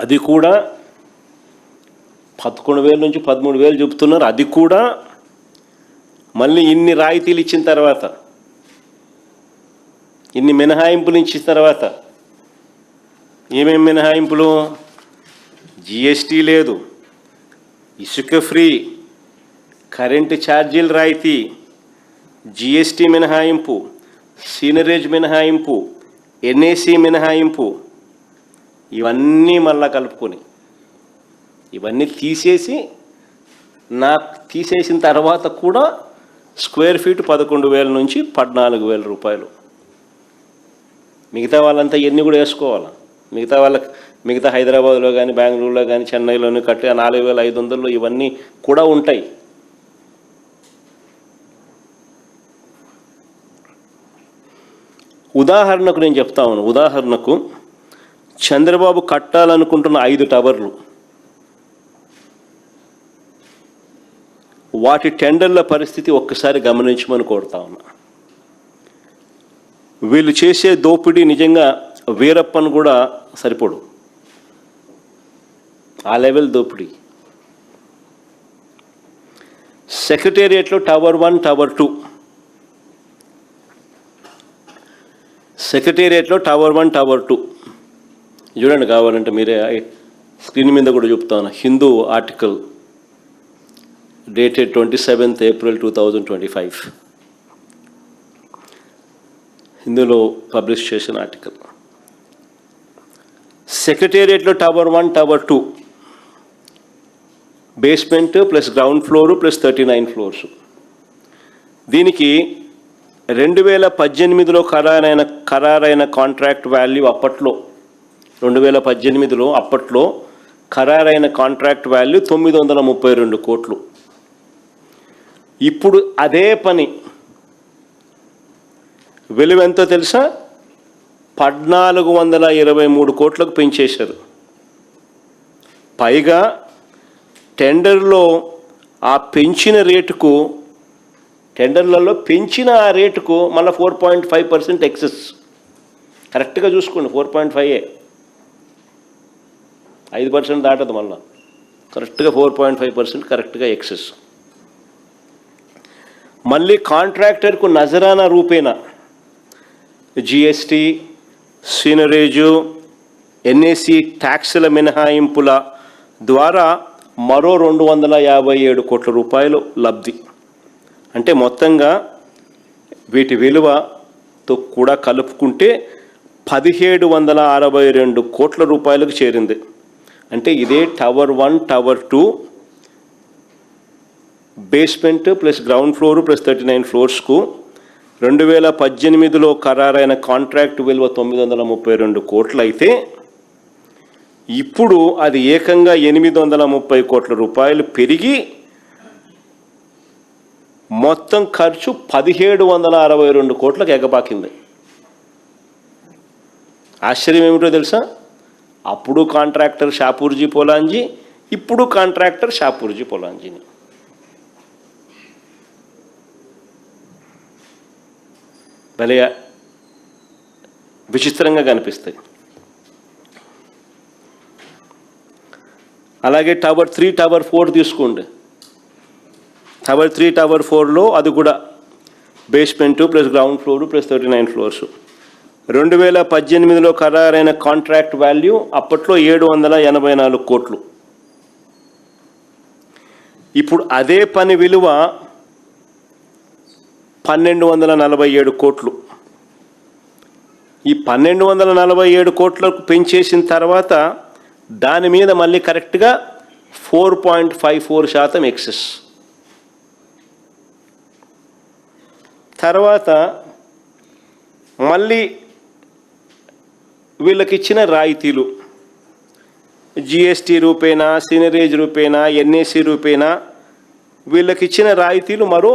అది కూడా 11,000 నుంచి 13,000 చూపుతున్నారు. అది కూడా మళ్ళీ ఇన్ని రాయితీలు ఇచ్చిన తర్వాత, ఇన్ని మినహాయింపులు ఇచ్చిన తర్వాత. ఏమేమి మినహాయింపులు? జిఎస్టీ లేదు, ఇసుక ఫ్రీ, కరెంటు ఛార్జీలు రాయితీ, జిఎస్టీ మినహాయింపు, సీనరేజ్ మినహాయింపు, ఎన్ఏసి మినహాయింపు, ఇవన్నీ మళ్ళా కలుపుకొని, ఇవన్నీ తీసేసిన తర్వాత కూడా స్క్వేర్ ఫీట్ 11,000 నుంచి 14,000 రూపాయలు. మిగతా వాళ్ళంతా ఇవన్నీ కూడా వేసుకోవాలి. మిగతా హైదరాబాద్లో కానీ, బెంగళూరులో కానీ, చెన్నైలోని కట్టే 4,500లో ఇవన్నీ కూడా ఉంటాయి. ఉదాహరణకు నేను చెప్తా ఉన్నాను. ఉదాహరణకు చంద్రబాబు కట్టాలనుకుంటున్న 5 టవర్లు, వాటి టెండర్ల పరిస్థితి ఒక్కసారి గమనించమని కోరుతా ఉన్నా. వీళ్ళు చేసే దోపిడీ నిజంగా వీరప్పను కూడా సరిపోడు, ఆ లెవెల్ దోపిడీ. సెక్రటేరియట్లో టవర్ 1, టవర్ 2, సెక్రటేరియట్లో టవర్ 1, టవర్ 2 చూడండి. కావాలంటే మీరే స్క్రీన్ మీద కూడా చెప్తాను. Hindu article dated 27th April 2025, హిందూలో పబ్లిష్ చేసిన ఆర్టికల్. సెక్రటేరియట్లో tower 1, tower 2, basement plus ground floor plus 39 floors. దీనికి 2018లో ఖరారైన కాంట్రాక్ట్ వాల్యూ అప్పట్లో 2018లో అప్పట్లో ఖరారైన కాంట్రాక్ట్ వాల్యూ 932 కోట్లు. ఇప్పుడు అదే పని విలువ ఎంతో తెలుసా? 1,423 కోట్లకు పెంచేశారు. పైగా టెండర్లో ఆ పెంచిన రేటుకు, టెండర్లలో పెంచిన ఆ రేటుకు మళ్ళీ 4.5% ఎక్సెస్. కరెక్ట్గా చూసుకోండి, 4.5, 5% దాటదు. మళ్ళీ కరెక్ట్గా 4.5% కరెక్ట్గా ఎక్సెస్. మళ్ళీ కాంట్రాక్టర్కు నజరానా రూపేణా జిఎస్టీ, సీనరేజు, ఎన్ఏసి ట్యాక్సుల మినహాయింపుల ద్వారా మరో 257 కోట్ల రూపాయలు లబ్ధి. అంటే మొత్తంగా వీటి విలువతో కూడా కలుపుకుంటే 1,762 కోట్ల రూపాయలకు చేరింది. అంటే ఇదే tower 1, tower 2, basement plus ground floor plus 39 ఫ్లోర్స్కు 2018లో ఖరారైన కాంట్రాక్ట్ విలువ 932 కోట్లు అయితే ఇప్పుడు అది ఏకంగా 830 కోట్ల రూపాయలు పెరిగి మొత్తం ఖర్చు 1762 కోట్లకు ఎగబాకింది. ఆశ్చర్యం ఏమిటో తెలుసా? అప్పుడు కాంట్రాక్టర్ షాపూర్జీ పోలాంజీ, ఇప్పుడు కాంట్రాక్టర్ షాపూర్జీ పోలాంజీని. భలే విచిత్రంగా కనిపిస్తాయి. అలాగే టవర్ 3, టవర్ 4 తీసుకోండి. టవర్ 3, టవర్ 4లో అది కూడా basement plus ground floor plus 39 floors. 2018లో ఖరారైన కాంట్రాక్ట్ వాల్యూ అప్పట్లో 784 కోట్లు. ఇప్పుడు అదే పని విలువ 1247 కోట్లు. ఈ 1247 కోట్లకు పెంచేసిన తర్వాత దాని మీద మళ్ళీ కరెక్ట్గా 4.54% ఎక్సెస్. తర్వాత మళ్ళీ వీళ్ళకి ఇచ్చిన రాయితీలు జిఎస్టీ రూపేనా, సీనరేజ్ రూపేనా, ఎన్ఏసి రూపేనా వీళ్ళకి ఇచ్చిన రాయితీలు మరో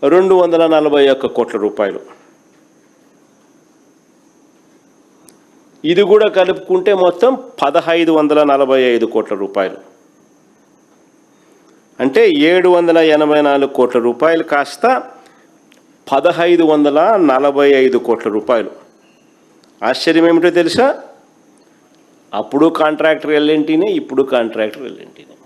241 కోట్ల రూపాయలు. ఇది కూడా కలుపుకుంటే మొత్తం 1545 కోట్ల రూపాయలు. అంటే 784 కోట్ల రూపాయలు కాస్త 1545 కోట్ల రూపాయలు. ఆశ్చర్యం ఏమిటో తెలుసా? అప్పుడు కాంట్రాక్టర్ ఎల్ఎన్టీనే, ఇప్పుడు కాంట్రాక్టర్ ఎల్ఎన్టీనే.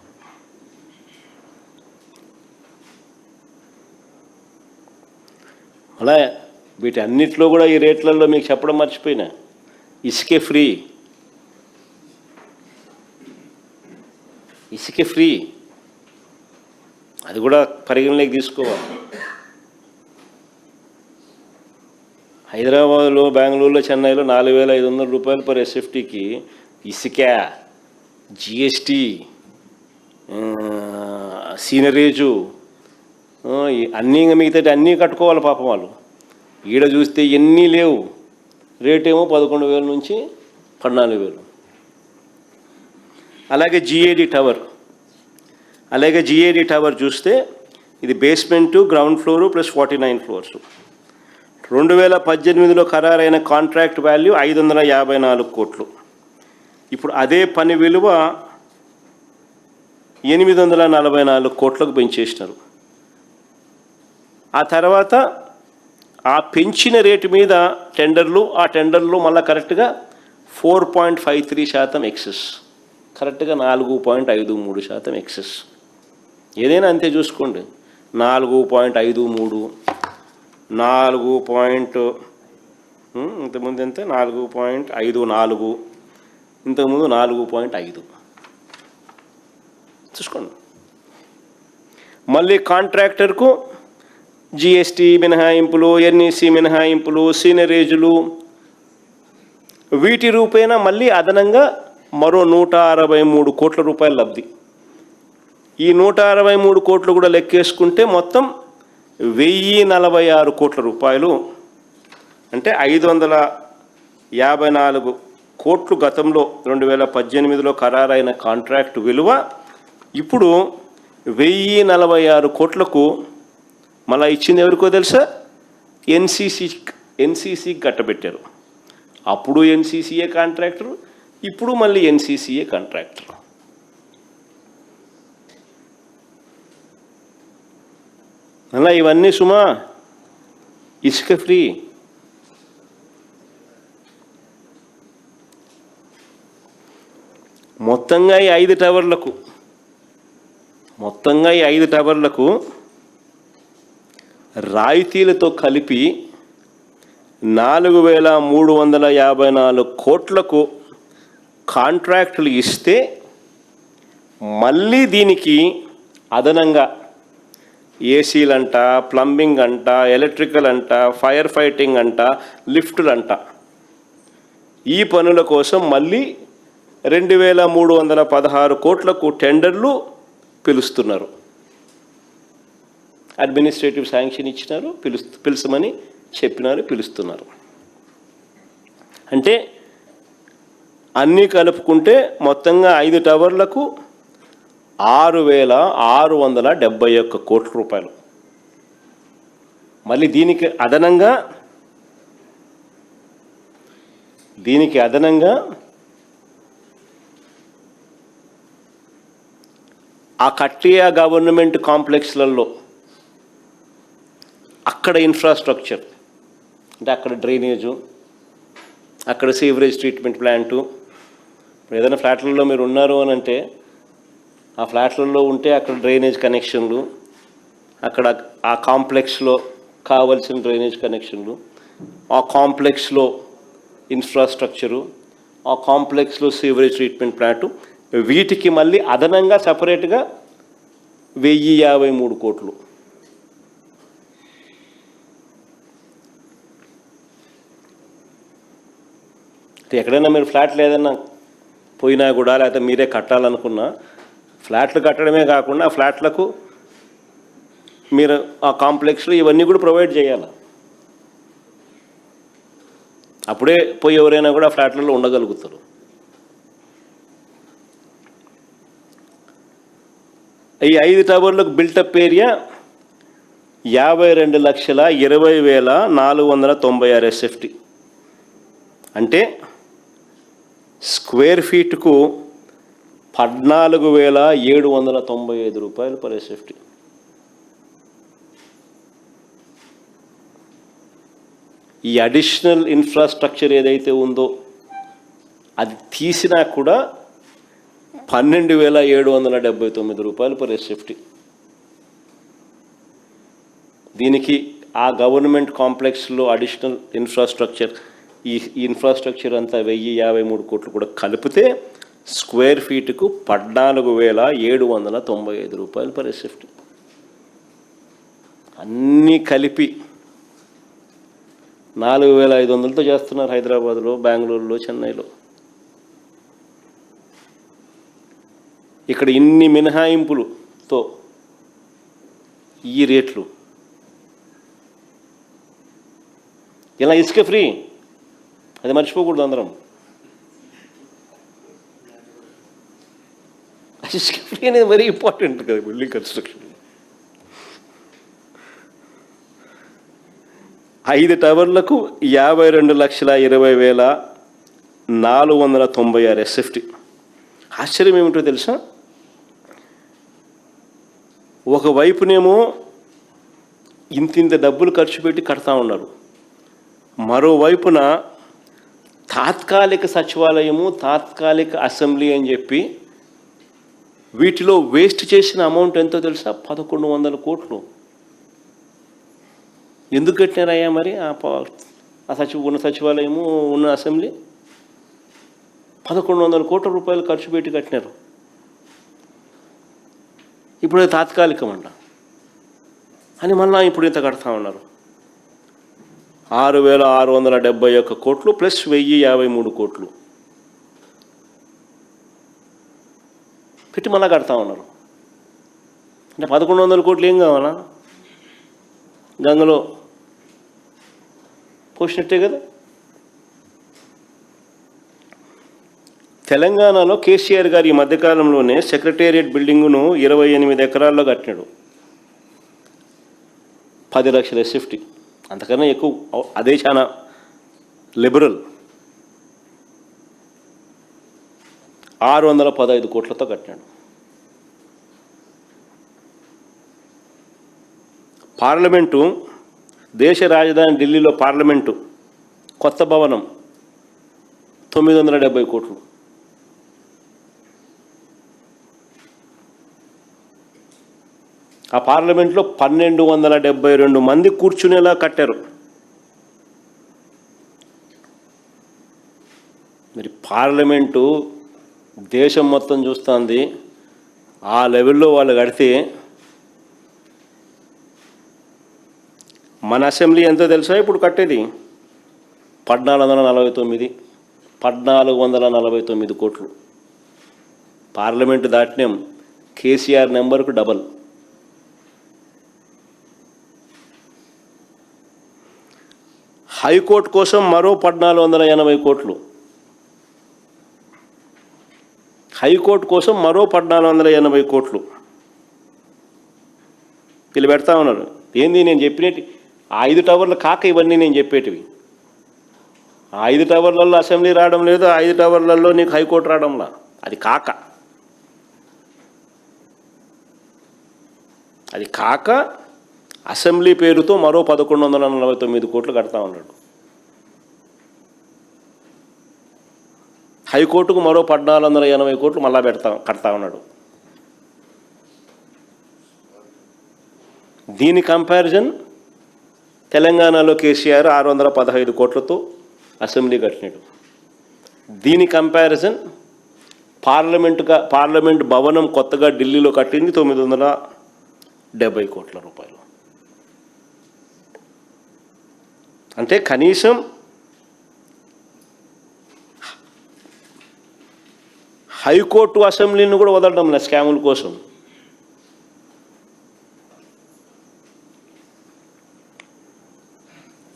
అలా వీటి అన్నిట్లో కూడా ఈ రేట్లలో మీకు చెప్పడం మర్చిపోయినా, ఇసుకే ఫ్రీ. ఇసుకే ఫ్రీ, అది కూడా పరిగణలోకి తీసుకోవాలి. హైదరాబాద్లో, బెంగళూరులో, చెన్నైలో 4500 రూపాయలు పర్ ఎస్ఎఫ్టీకి ఇసుక, జిఎస్టీ, సీనరేజు అన్నీ మిగతా అన్నీ కట్టుకోవాలి పాపం వాళ్ళు. ఈడ చూస్తే ఎన్నీ లేవు. రేటేమో 11,000 నుంచి 14,000. అలాగే జిఏడి టవర్ చూస్తే ఇది basement, ground floor plus 49 floors. 2018లో ఖరారైన కాంట్రాక్ట్ వాల్యూ 554 కోట్లు. ఇప్పుడు అదే పని విలువ 844 కోట్లకు పెంచేసినారు. ఆ తర్వాత ఆ పెంచిన రేటు మీద టెండర్లు, ఆ టెండర్లు మళ్ళీ కరెక్ట్గా 4.53% ఎక్సెస్, కరెక్ట్గా 4.53% ఎక్సెస్. ఏదైనా అంతే చూసుకోండి. 4.53, 4. ఇంతకుముందు ఎంత 4.54, ఇంతకుముందు 4.5 చూసుకోండి. మళ్ళీ కాంట్రాక్టర్కు జిఎస్టీ మినహాయింపులు, ఎన్ఈసి మినహాయింపులు, సీనరేజులు వీటి రూపేణా మళ్ళీ అదనంగా మరో 163 కోట్ల రూపాయల లబ్ధి. ఈ 163 కోట్లు కూడా లెక్కేసుకుంటే మొత్తం 1046 కోట్ల రూపాయలు. అంటే 554 కోట్లు గతంలో 2018లో ఖరారైన కాంట్రాక్ట్ విలువ ఇప్పుడు 1046 కోట్లకు మళ్ళీ ఇచ్చింది ఎవరికో తెలుసా? ఎన్సీసీకి కట్టబెట్టారు. అప్పుడు ఎన్సీసీఏ కాంట్రాక్టర్, ఇప్పుడు మళ్ళీ ఎన్సీసీఏ కాంట్రాక్టర్. అలా ఇవన్నీ సుమా ఇసుక ఫ్రీ. మొత్తంగా ఈ 5 టవర్లకు రాయితీలతో కలిపి 4,354 కోట్లకు కాంట్రాక్టులు ఇస్తే మళ్ళీ దీనికి అదనంగా ఏసీలంట, ప్లంబింగ్ అంట, ఎలక్ట్రికల్ అంట, ఫైర్ ఫైటింగ్ అంట, లిఫ్టులు అంట, ఈ పనుల కోసం మళ్ళీ 2,316 కోట్లకు టెండర్లు పిలుస్తున్నారు. అడ్మినిస్ట్రేటివ్ శాంక్షన్ ఇచ్చినారు, పిలుస్తామని చెప్పినారు, పిలుస్తున్నారు. అంటే అన్నీ కలుపుకుంటే మొత్తంగా 5 టవర్లకు 6,671 కోట్ల రూపాయలు. మళ్ళీ దీనికి అదనంగా ఆ కట్టియా గవర్నమెంట్ కాంప్లెక్స్లలో అక్కడ ఇన్ఫ్రాస్ట్రక్చర్ అంటే అక్కడ డ్రైనేజు, అక్కడ సీవరేజ్ ట్రీట్మెంట్ ప్లాంటు. ఇప్పుడు ఏదైనా ఫ్లాట్లలో మీరు ఉన్నారు అని అంటే ఆ ఫ్లాట్లలో ఉంటే అక్కడ డ్రైనేజ్ కనెక్షన్లు, అక్కడ ఆ కాంప్లెక్స్లో కావలసిన డ్రైనేజ్ కనెక్షన్లు, ఆ కాంప్లెక్స్లో ఇన్ఫ్రాస్ట్రక్చరు, ఆ కాంప్లెక్స్లో సీవరేజ్ ట్రీట్మెంట్ ప్లాంటు, వీటికి మళ్ళీ అదనంగా సపరేట్గా 1,053 కోట్లు. ఎక్కడైనా మీరు ఫ్లాట్లు ఏదైనా పోయినా కూడా లేకపోతే మీరే కట్టాలనుకున్నా ఫ్లాట్లు కట్టడమే కాకుండా ఆ ఫ్లాట్లకు మీరు ఆ కాంప్లెక్స్లో ఇవన్నీ కూడా ప్రొవైడ్ చేయాలి. అప్పుడే పోయి ఎవరైనా కూడా ఆ ఫ్లాట్లలో ఉండగలుగుతారు. ఈ 5 టవర్లకు బిల్టప్ ఏరియా 52,20,496 SFT. అంటే స్క్వేర్ ఫీట్కు 14,795 రూపాయలు పర్ SFT. ఈ అడిషనల్ ఇన్ఫ్రాస్ట్రక్చర్ ఏదైతే ఉందో అది తీసినా కూడా 12,779 రూపాయలు పర్ SFT. దీనికి ఆ గవర్నమెంట్ కాంప్లెక్స్లో అడిషనల్ ఇన్ఫ్రాస్ట్రక్చర్, ఈ ఇన్ఫ్రాస్ట్రక్చర్ అంతా 1,053 కోట్లు కూడా కలిపితే స్క్వేర్ ఫీట్కు 14,795 రూపాయలు పర్ SFT. అన్నీ కలిపి 4,500తో చేస్తున్నారు హైదరాబాద్లో, బెంగళూరులో, చెన్నైలో. ఇక్కడ ఇన్ని మినహాయింపులతో ఈ రేట్లు. ఇలా ఇసుక ఫ్రీ, అది మర్చిపోకూడదు అందరం. ఇసుక ఫ్రీ అనేది వెరీ ఇంపార్టెంట్ కదా బిల్డింగ్ కన్స్ట్రక్షన్. 5 టవర్లకు 52,20,496 SFT. ఆశ్చర్యం ఏమిటో తెలుసా, ఒకవైపునేమో ఇంతింత డబ్బులు ఖర్చు పెట్టి కడతా ఉన్నారు, మరోవైపున తాత్కాలిక సచివాలయము, తాత్కాలిక అసెంబ్లీ అని చెప్పి వీటిలో వేస్ట్ చేసిన అమౌంట్ ఎంతో తెలుసా, 1,100 కోట్లు. ఎందుకు కట్టినారయ్యా మరి ఉన్న సచివాలయము, ఉన్న అసెంబ్లీ? 1,100 కోట్ల రూపాయలు ఖర్చు పెట్టి కట్టినారు. ఇప్పుడు అది తాత్కాలికం అంట అని మళ్ళా ఇప్పుడు ఇంత కడతా ఉన్నారు. 6,671 కోట్లు ప్లస్ 1,053 కోట్లు పెట్టి మళ్ళా కడతా ఉన్నారు. అంటే 1,100 కోట్లు ఏం కావాలా, గంగలో పోసినట్టే కదా. తెలంగాణలో కేసీఆర్ గారు ఈ మధ్యకాలంలోనే సెక్రటేరియట్ బిల్డింగును 28 ఎకరాల్లో కట్టినాడు, 10 లక్షల SFT. అంతకన్నా ఎక్కువ, అదే చాలా లిబరల్. 615 కోట్లతో కట్టినాడు. పార్లమెంటు, దేశ రాజధాని ఢిల్లీలో పార్లమెంటు కొత్త భవనం 970 కోట్లు. ఆ పార్లమెంట్లో 1,272 మంది కూర్చునేలా కట్టారు. మరి పార్లమెంటు దేశం మొత్తం చూస్తుంది, ఆ లెవెల్లో వాళ్ళు కడితే మన అసెంబ్లీ ఎంతో తెలుసా ఇప్పుడు కట్టేది? 1,449 కోట్లు. పార్లమెంటు దాటినాం, కేసీఆర్ నెంబర్కు డబల్. హైకోర్టు కోసం మరో 1480 కోట్లు. హైకోర్టు కోసం మరో 1480 కోట్లు వీళ్ళు పెడతా ఉన్నారు. ఏంది నేను చెప్పినట్టు 5 టవర్లు కాక ఇవన్నీ నేను చెప్పేటివి. 5 టవర్లలో అసెంబ్లీ రావడం లేదు, 5 టవర్లలో నీకు హైకోర్టు రావడంలా, అది కాక అసెంబ్లీ పేరుతో మరో 1149 కోట్లు కడతా ఉన్నాడు. హైకోర్టుకు మరో 1480 కోట్లు మళ్ళా కడతా ఉన్నాడు. దీని కంపారిజన్ తెలంగాణలో కేసీఆర్ 615 కోట్లతో అసెంబ్లీ కట్టినాడు. దీని కంపారిజన్ పార్లమెంట్ భవనం కొత్తగా ఢిల్లీలో కట్టింది 970 కోట్ల రూపాయలు. అంటే కనీసం హైకోర్టు అసెంబ్లీని కూడా వదలడం లేదు స్కాముల కోసం.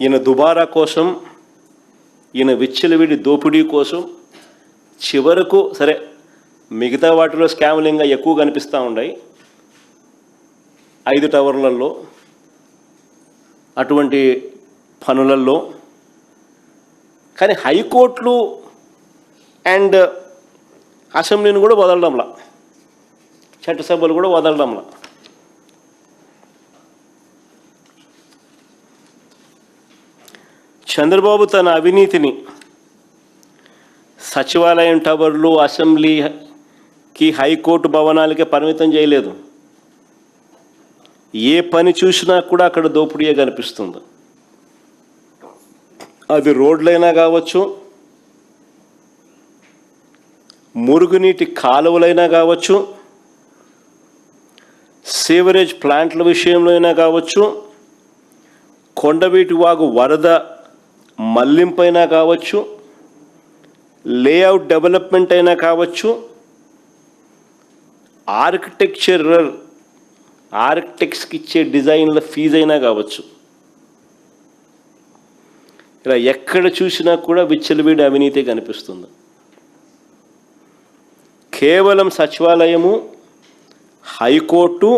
ఈయన దుబారా కోసం, ఈయన విచ్చలవిడి దోపిడీ కోసం చివరకు సరే మిగతా వాటిలో స్కాములు ఇంకా ఎక్కువ కనిపిస్తూ ఉన్నాయి 5 టవర్లలో అటువంటి పనులలో. కానీ హైకోర్టులు అండ్ అసెంబ్లీని కూడా వదలడంలా, చట్టసభలు కూడా వదలడంలా. చంద్రబాబు తన అవినీతిని సచివాలయం టవర్లు, అసెంబ్లీకి, హైకోర్టు భవనాలకే పరిమితం చేయలేదు. ఏ పని చూసినా కూడా అక్కడ దోపిడీయే కనిపిస్తుంది. అది రోడ్లైనా కావచ్చు, మురుగునీటి కాలువలైనా కావచ్చు, సీవరేజ్ ప్లాంట్ల విషయంలో అయినా కావచ్చు, కొండవీటి వాగు వరద మళ్లింపైనా కావచ్చు, లేఅవుట్ డెవలప్మెంట్ అయినా కావచ్చు, ఆర్కిటెక్ట్స్కి ఇచ్చే డిజైన్ల ఫీజు అయినా కావచ్చు, ఇలా ఎక్కడ చూసినా కూడా విచ్చలవిడి అవినీతి కనిపిస్తుంది. కేవలం సచివాలయము, హైకోర్టు,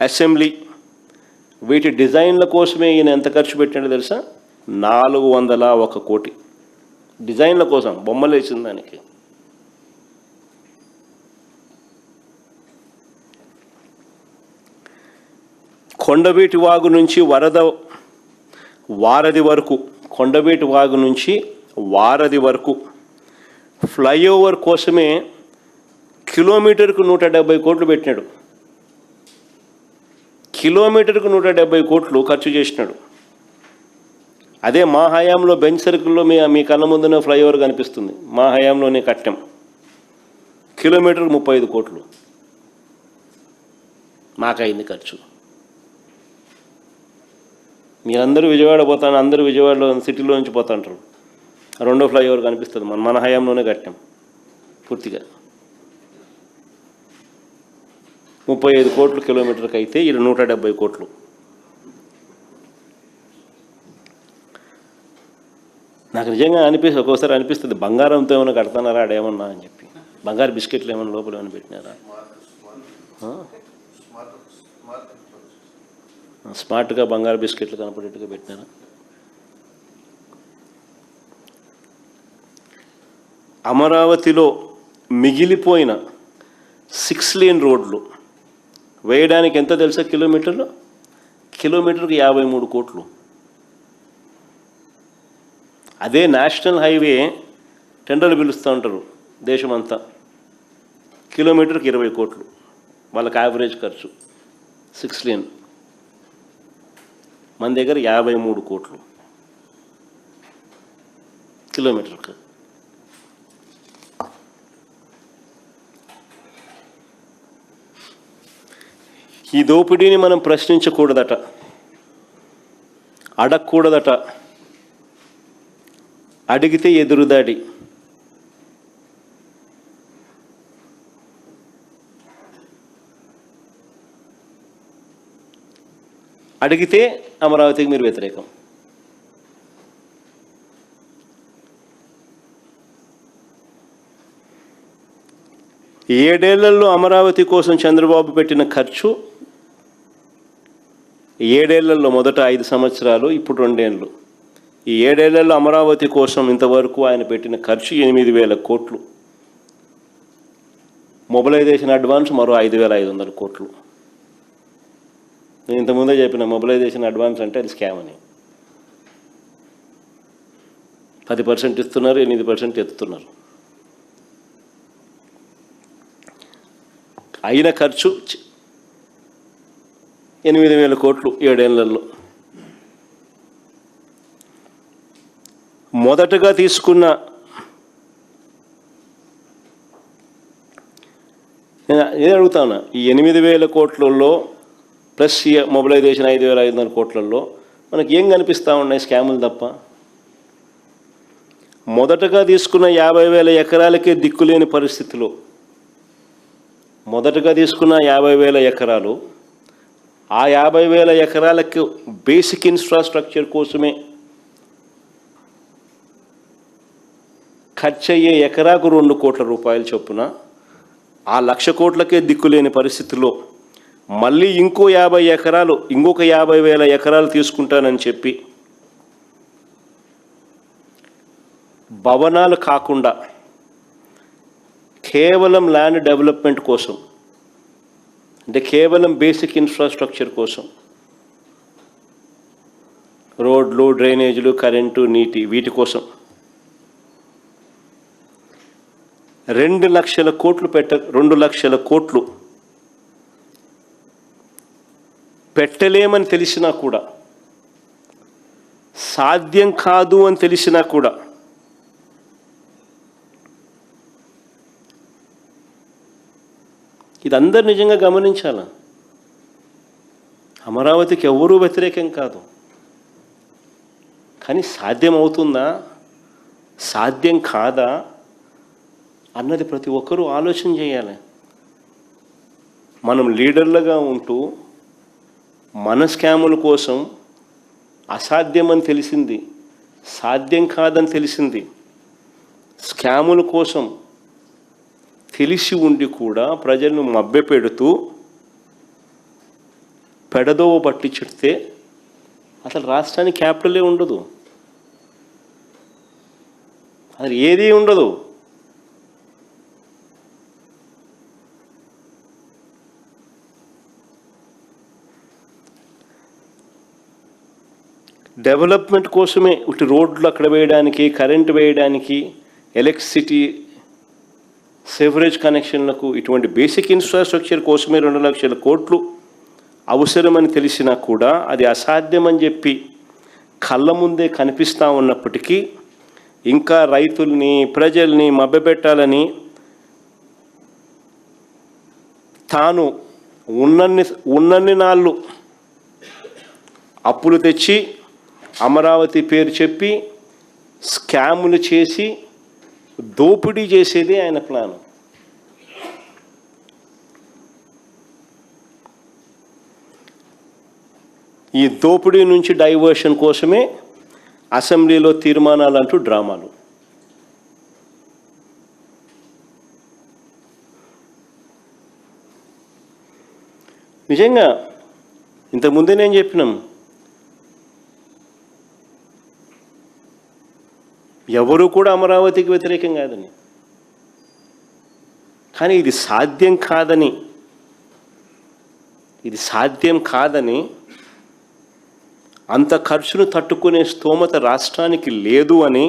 అసెంబ్లీ వీటి డిజైన్ల కోసమే ఈయన ఎంత ఖర్చు పెట్టాడో తెలుసా? 401 కోటి డిజైన్ల కోసం, బొమ్మలు వేసిన దానికి. కొండవీటి వాగు నుంచి వారధి వరకు, కొండవీటి వాగు నుంచి వారధి వరకు ఫ్లైఓవర్ కోసమే కిలోమీటర్కు 170 కోట్లు పెట్టినాడు. కిలోమీటర్కు 170 కోట్లు ఖర్చు చేసినాడు. అదే మా హయాంలో బెంచ్ సర్కిల్లో మీ కళ్ళ ముందునే ఫ్లైఓవర్ కనిపిస్తుంది, మా హయాంలోనే కట్టాం. కిలోమీటర్కు 35 కోట్లు మాకైంది ఖర్చు. మీరందరూ విజయవాడ పోతాను, అందరూ విజయవాడలో సిటీలో నుంచి పోతుంటారు. రెండో ఫ్లైఓవర్ కనిపిస్తుంది, మన హయాంలోనే కట్టాం పూర్తిగా. 35 కోట్లు కిలోమీటర్కి అయితే ఇది 170 కోట్లు. నాకు నిజంగా ఒక్కోసారి అనిపిస్తుంది బంగారంతో ఏమైనా కడతానారా ఆడేమన్నా అని చెప్పి. బంగారు బిస్కెట్లు ఏమైనా లోపల ఏమైనా పెట్టినారా? స్మార్ట్గా బంగారు బిస్కెట్లు కనపడేట్టుగా పెట్టినారా? అమరావతిలో మిగిలిపోయిన 6 లేన్ రోడ్లు వేయడానికి ఎంత తెలుసా? కిలోమీటర్కి 53 కోట్లు. అదే నేషనల్ హైవే టెండర్లు పిలుస్తూ ఉంటారు దేశమంతా, కిలోమీటర్కి 20 కోట్లు వాళ్ళకి యావరేజ్ ఖర్చు. 6 లేన్ మన దగ్గర 53 కోట్లు కిలోమీటర్కి. ఈ దోపిడీని మనం ప్రశ్నించకూడదట, అడగకూడదట, అడిగితే ఎదురుదాడి. అడిగితే అమరావతికి మీరు వ్యతిరేకం. 7 ఏళ్లలో అమరావతి కోసం చంద్రబాబు పెట్టిన ఖర్చు 7 ఏళ్లలో మొదట 5 సంవత్సరాలు, ఇప్పుడు 2 ఏళ్ళు. ఈ 7 ఏళ్లలో అమరావతి కోసం ఇంతవరకు ఆయన పెట్టిన ఖర్చు 8,000 కోట్లు. మొబిలైజేషన్ అడ్వాన్స్ మరో 5,500 కోట్లు. నేను ఇంతకుముందే చెప్పిన మొబిలైజేషన్ అడ్వాన్స్ అంటే అది స్కామ్ అని. 10% ఇస్తున్నారు, 8% ఎత్తుతున్నారు. అయిన ఖర్చు 8,000 కోట్లు 7 ఏళ్లలో. మొదటగా తీసుకున్న నేను అడుగుతాను, ఈ 8,000 కోట్లలో ప్లస్ మొబిలైజేషన్ 5,500 కోట్లలో మనకి ఏం కనిపిస్తూ ఉన్నాయి? స్కాములు తప్ప. మొదటగా తీసుకున్న 50,000 ఎకరాలకే దిక్కులేని పరిస్థితిలో, మొదటగా తీసుకున్న 50,000 ఎకరాలు, ఆ 50,000 ఎకరాలకు బేసిక్ ఇన్ఫ్రాస్ట్రక్చర్ కోసమే ఖర్చు అయ్యే ఎకరాకు 2 కోట్ల రూపాయలు చొప్పున, ఆ 1,00,000 కోట్లకే దిక్కులేని పరిస్థితిలో మళ్ళీ ఇంకొక 50,000 ఎకరాలు తీసుకుంటానని చెప్పి భవనాలు కాకుండా కేవలం ల్యాండ్ డెవలప్మెంట్ కోసం, అంటే కేవలం బేసిక్ ఇన్ఫ్రాస్ట్రక్చర్ కోసం, రోడ్లు, డ్రైనేజీలు, కరెంటు, నీటి, వీటి కోసం 2 లక్షల కోట్లు పెట్టలేమని తెలిసినా కూడా, సాధ్యం కాదు అని తెలిసినా కూడా ఇది అందరు నిజంగా గమనించాల. అమరావతికి ఎవరూ వ్యతిరేకం కాదు, కానీ సాధ్యం అవుతుందా, సాధ్యం కాదా అన్నది ప్రతి ఒక్కరూ ఆలోచన చేయాలి. మనం లీడర్లుగా ఉంటూ మన స్కాముల కోసం అసాధ్యమని తెలిసింది, సాధ్యం కాదని తెలిసింది, స్కాముల కోసం తెలిసి ఉండి కూడా ప్రజలను మభ్యపెడుతూ పెడదోవ పట్టించితే అసలు రాష్ట్రానికి క్యాపిటలే ఉండదు, అసలు ఏదీ ఉండదు. డెవలప్మెంట్ కోసమే ఇటు రోడ్లు అక్కడ వేయడానికి, కరెంటు వేయడానికి, ఎలక్ట్రిసిటీ, సెవరేజ్ కనెక్షన్లకు, ఇటువంటి బేసిక్ ఇన్ఫ్రాస్ట్రక్చర్ కోసమే 2 లక్షల కోట్లు అవసరమని తెలిసినా కూడా అది అసాధ్యమని చెప్పి కళ్ళ ముందే కనిపిస్తూ ఉన్నప్పటికీ ఇంకా రైతుల్ని, ప్రజల్ని మభ్యపెట్టాలని తాను ఉన్నన్ని నాళ్ళు అప్పులు తెచ్చి అమరావతి పేరు చెప్పి స్కాములు చేసి దోపిడీ చేసేది ఆయన ప్లాను. ఈ దోపిడీ నుంచి డైవర్షన్ కోసమే అసెంబ్లీలో తీర్మానాలు అంటూ డ్రామాలు. నిజంగా ఇంతకుముందే నేను చెప్పినాం, ఎవరు కూడా అమరావతికి వ్యతిరేకం కాదని, కానీ ఇది సాధ్యం కాదని అంత ఖర్చును తట్టుకునే స్తోమత రాష్ట్రానికి లేదు అని,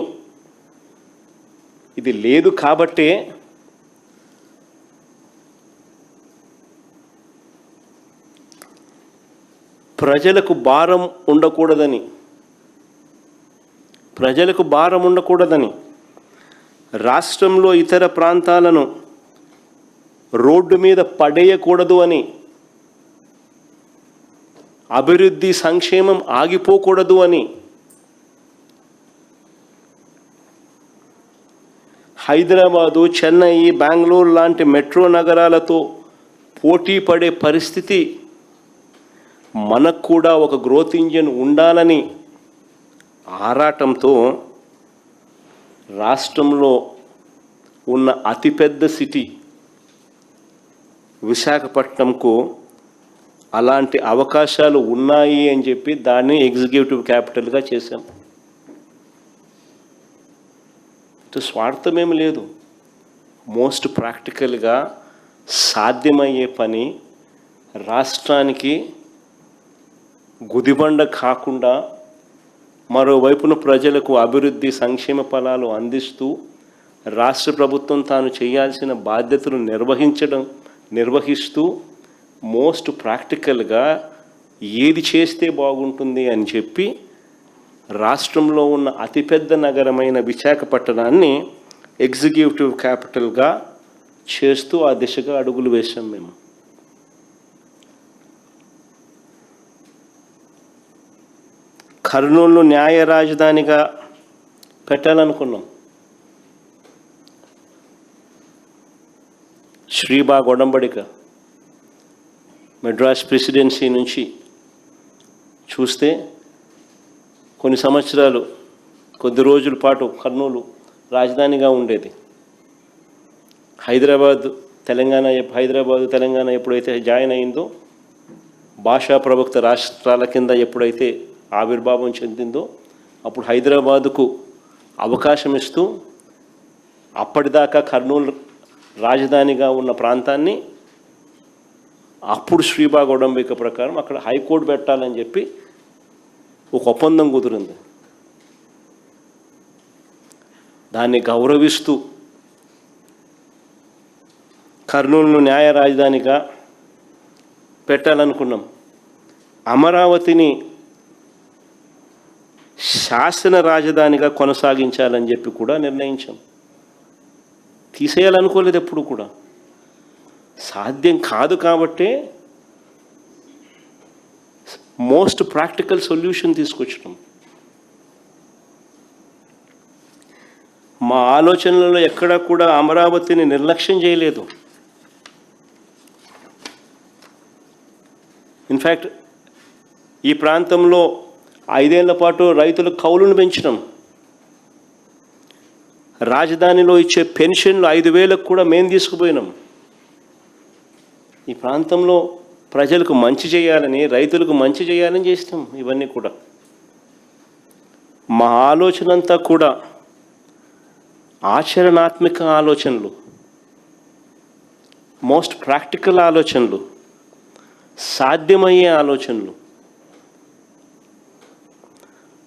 ఇది లేదు కాబట్టే ప్రజలకు భారం ఉండకూడదని రాష్ట్రంలో ఇతర ప్రాంతాలను రోడ్డు మీద పడేయకూడదు అని, అభివృద్ధి సంక్షేమం ఆగిపోకూడదు అని హైదరాబాదు, చెన్నై, బెంగళూరు లాంటి మెట్రో నగరాలతో పోటీ పడే పరిస్థితి మనకు కూడా ఒక గ్రోత్ ఇంజిన్ ఉండాలని ఆరాటంతో రాష్ట్రంలో ఉన్న అతిపెద్ద సిటీ విశాఖపట్నంకు అలాంటి అవకాశాలు ఉన్నాయి అని చెప్పి దాన్ని ఎగ్జిక్యూటివ్ క్యాపిటల్గా చేశాం. స్వార్థమేమి లేదు. మోస్ట్ ప్రాక్టికల్గా సాధ్యమయ్యే పని, రాష్ట్రానికి గుదిబండ కాకుండా మరోవైపున ప్రజలకు అభివృద్ధి సంక్షేమ ఫలాలు అందిస్తూ రాష్ట్ర ప్రభుత్వం తాను చేయాల్సిన బాధ్యతలు నిర్వహిస్తూ మోస్ట్ ప్రాక్టికల్గా ఏది చేస్తే బాగుంటుంది అని చెప్పి రాష్ట్రంలో ఉన్న అతిపెద్ద నగరమైన విశాఖపట్నాన్ని ఎగ్జిక్యూటివ్ క్యాపిటల్గా చేస్తూ ఆ దిశగా అడుగులు వేశాం మేము. కర్నూలును న్యాయ రాజధానిగా పెట్టాలనుకున్నాం. శ్రీబాగ్ ఒడంబడిక మెడ్రాస్ ప్రెసిడెన్సీ నుంచి చూస్తే కొన్ని సంవత్సరాలు, కొద్ది రోజుల పాటు కర్నూలు రాజధానిగా ఉండేది. హైదరాబాదు తెలంగాణ ఎప్పుడైతే జాయిన్ అయిందో, భాషా ప్రవక్త రాష్ట్రాల కింద ఎప్పుడైతే ఆవిర్భావం చెందిందో, అప్పుడు హైదరాబాదుకు అవకాశం ఇస్తూ అప్పటిదాకా కర్నూలు రాజధానిగా ఉన్న ప్రాంతాన్ని అప్పుడు శ్రీబాగ్ ఒడంబిక ప్రకారం అక్కడ హైకోర్టు పెట్టాలని చెప్పి ఒక ఒప్పందం కుదిరింది. దాన్ని గౌరవిస్తూ కర్నూలును న్యాయ రాజధానిగా పెట్టాలనుకున్నాం. అమరావతిని శాసన రాజధానిగా కొనసాగించాలని చెప్పి కూడా నిర్ణయించాం. తీసేయాలనుకోలేదు ఎప్పుడు కూడా. సాధ్యం కాదు కాబట్టే మోస్ట్ ప్రాక్టికల్ సొల్యూషన్ తీసుకొచ్చడం. మా ఆలోచనలలో ఎక్కడా కూడా అమరావతిని నిర్లక్ష్యం చేయలేదు. ఇన్ఫ్యాక్ట్ ఈ ప్రాంతంలో 5 ఏళ్ల పాటు రైతుల కౌలును పెంచడం, రాజధానిలో ఇచ్చే పెన్షన్లు 5,000 కూడా మేము తీసుకుపోయినాం. ఈ ప్రాంతంలో ప్రజలకు మంచి చేయాలని, రైతులకు మంచి చేయాలని చేస్తాం. ఇవన్నీ కూడా మా ఆలోచన అంతా కూడా ఆచరణాత్మక ఆలోచనలు, మోస్ట్ ప్రాక్టికల్ ఆలోచనలు, సాధ్యమయ్యే ఆలోచనలు.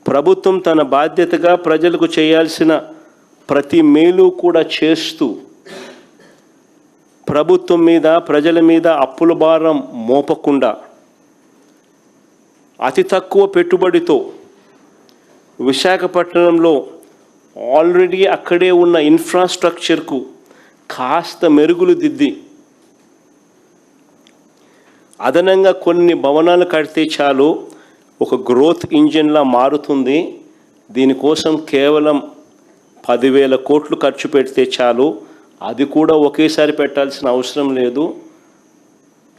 ప్రభుత్వం తన బాధ్యతగా ప్రజలకు చేయాల్సిన ప్రతి మేలు కూడా చేస్తూ, ప్రభుత్వం మీద, ప్రజల మీద అప్పుల భారం మోపకుండా అతి తక్కువ పెట్టుబడితో విశాఖపట్నంలో ఆల్రెడీ అక్కడే ఉన్న ఇన్ఫ్రాస్ట్రక్చర్కు కాస్త మెరుగులు దిద్ది అదనంగా కొన్ని భవనాలు కడితే చాలు ఒక గ్రోత్ ఇంజిన్లా మారుతుంది. దీనికోసం కేవలం 10,000 కోట్లు ఖర్చు పెడితే చాలు. అది కూడా ఒకేసారి పెట్టాల్సిన అవసరం లేదు.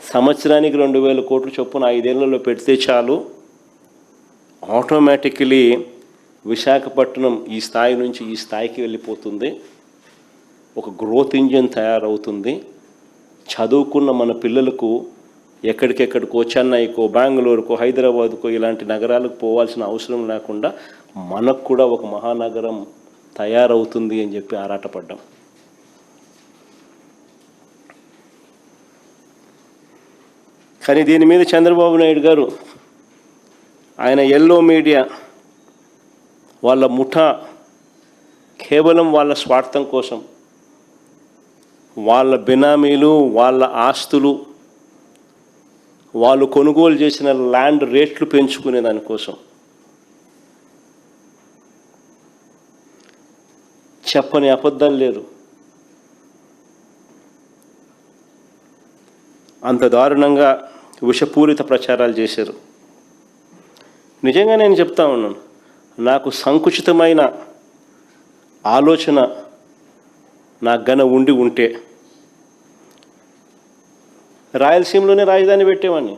సంవత్సరానికి 2,000 కోట్లు చొప్పున 5 ఏళ్లలో పెడితే చాలు. ఆటోమేటికలీ విశాఖపట్నం ఈ స్థాయి నుంచి ఈ స్థాయికి వెళ్ళిపోతుంది. ఒక గ్రోత్ ఇంజిన్ తయారవుతుంది. చదువుకున్న మన పిల్లలకు ఎక్కడికెక్కడికో, చెన్నైకో, బెంగళూరుకో, హైదరాబాదుకో ఇలాంటి నగరాలకు పోవాల్సిన అవసరం లేకుండా మనకు కూడా ఒక మహానగరం తయారవుతుంది అని చెప్పి ఆరాటపడ్డాం. కానీ దీని మీద చంద్రబాబు నాయుడు గారు, ఆయన ఎల్లో మీడియా వాళ్ళ ముఠా కేవలం వాళ్ళ స్వార్థం కోసం, వాళ్ళ బినామీలు, వాళ్ళ ఆస్తులు, వాళ్ళు కొనుగోలు చేసిన ల్యాండ్ రేట్లు పెంచుకునే దానికోసం చెప్పని అబద్ధాలు లేదు. అంత దారుణంగా విషపూరిత ప్రచారాలు చేశారు. నిజంగా నేను చెప్తా ఉన్నాను, నాకు సంకుచితమైన ఆలోచన నాకు గన ఉంటే రాయలసీమలోనే రాజధాని పెట్టేవాడిని.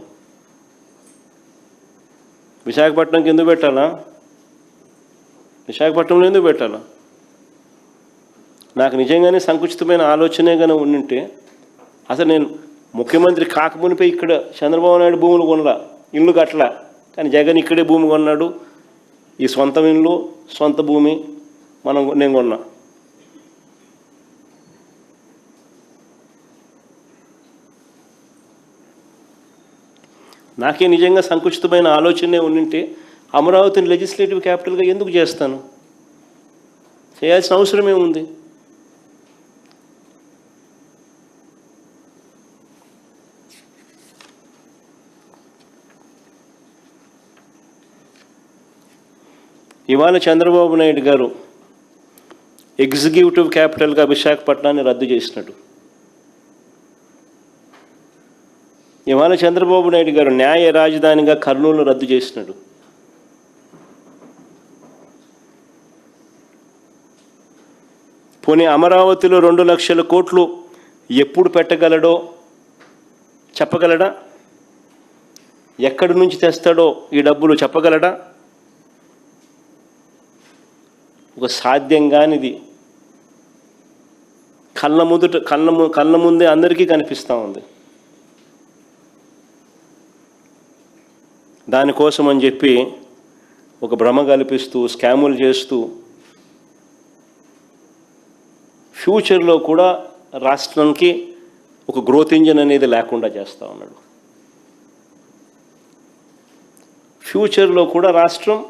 విశాఖపట్నంకి ఎందుకు పెట్టాలా? విశాఖపట్నంలో ఎందుకు పెట్టాలా? నాకు నిజంగానే సంకుచితమైన ఆలోచనే కానీ ఉండింటే అసలు నేను ముఖ్యమంత్రి కాకమునిపై ఇక్కడ చంద్రబాబు నాయుడు భూములు కొనలా, ఇల్లు కట్టలా. కానీ జగన్ ఇక్కడే భూమి కొన్నాడు. ఈ సొంత ఇల్లు, సొంత భూమి నేను కొన్నా. నాకే నిజంగా సంకుచితమైన ఆలోచనే ఉండింటే అమరావతిని లెజిస్లేటివ్ క్యాపిటల్గా ఎందుకు చేస్తాను? చేయాల్సిన అవసరమే ఉంది. ఇవాళ చంద్రబాబు నాయుడు గారు ఎగ్జిక్యూటివ్ క్యాపిటల్గా విశాఖపట్నాన్ని రద్దు చేసినట్టు, ఇవాళ చంద్రబాబు నాయుడు గారు న్యాయ రాజధానిగా కర్నూలు రద్దు చేసినాడు. పోనీ అమరావతిలో 2 లక్షల కోట్లు ఎప్పుడు పెట్టగలడో చెప్పగలడా? ఎక్కడి నుంచి తెస్తాడో ఈ డబ్బులు చెప్పగలడా? ఒక సాధ్యం కానిది కళ్ళ ముందే అందరికీ కనిపిస్తూ ఉంది. దానికోసం అని చెప్పి ఒక భ్రమ కల్పిస్తూ స్కాములు చేస్తూ ఫ్యూచర్లో కూడా రాష్ట్రానికి ఒక గ్రోత్ ఇంజిన్ అనేది లేకుండా చేస్తూ ఉన్నాడు. ఫ్యూచర్లో కూడా రాష్ట్రం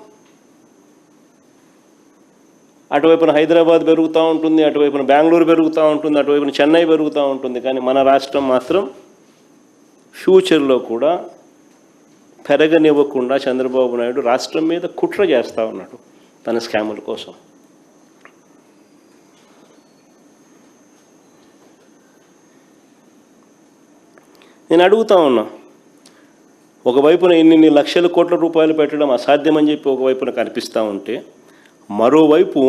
అటువైపున హైదరాబాద్ పెరుగుతూ ఉంటుంది, అటువైపున బెంగళూరు పెరుగుతూ ఉంటుంది, అటువైపున చెన్నై పెరుగుతూ ఉంటుంది. కానీ మన రాష్ట్రం మాత్రం ఫ్యూచర్లో కూడా పెరగనివ్వకుండా చంద్రబాబు నాయుడు రాష్ట్రం మీద కుట్ర చేస్తూ ఉన్నాడు తన స్కాముల కోసం. నేను అడుగుతా ఉన్నా, ఒకవైపున ఇన్ని లక్షల కోట్ల రూపాయలు పెట్టడం అసాధ్యమని చెప్పి ఒకవైపున కనిపిస్తూ ఉంటే, మరోవైపు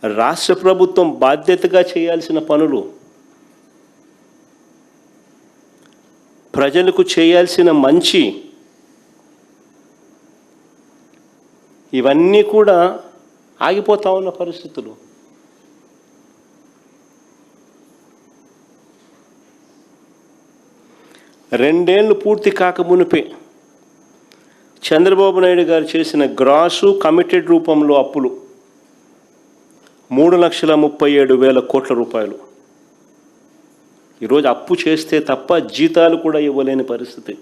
రాష్ట్ర ప్రభుత్వం బాధ్యతగా చేయాల్సిన పనులు, ప్రజలకు చేయాల్సిన మంచి, ఇవన్నీ కూడా ఆగిపోతూ ఉన్న పరిస్థితులు. రెండేళ్లు పూర్తి కాకమునిపే చంద్రబాబు నాయుడు గారు చేసిన గ్రాసు కమిటెడ్ రూపంలో అప్పులు 3,37,000 కోట్ల రూపాయలు. ఈరోజు అప్పు చేస్తే తప్ప జీతాలు కూడా ఇవ్వలేని పరిస్థితి.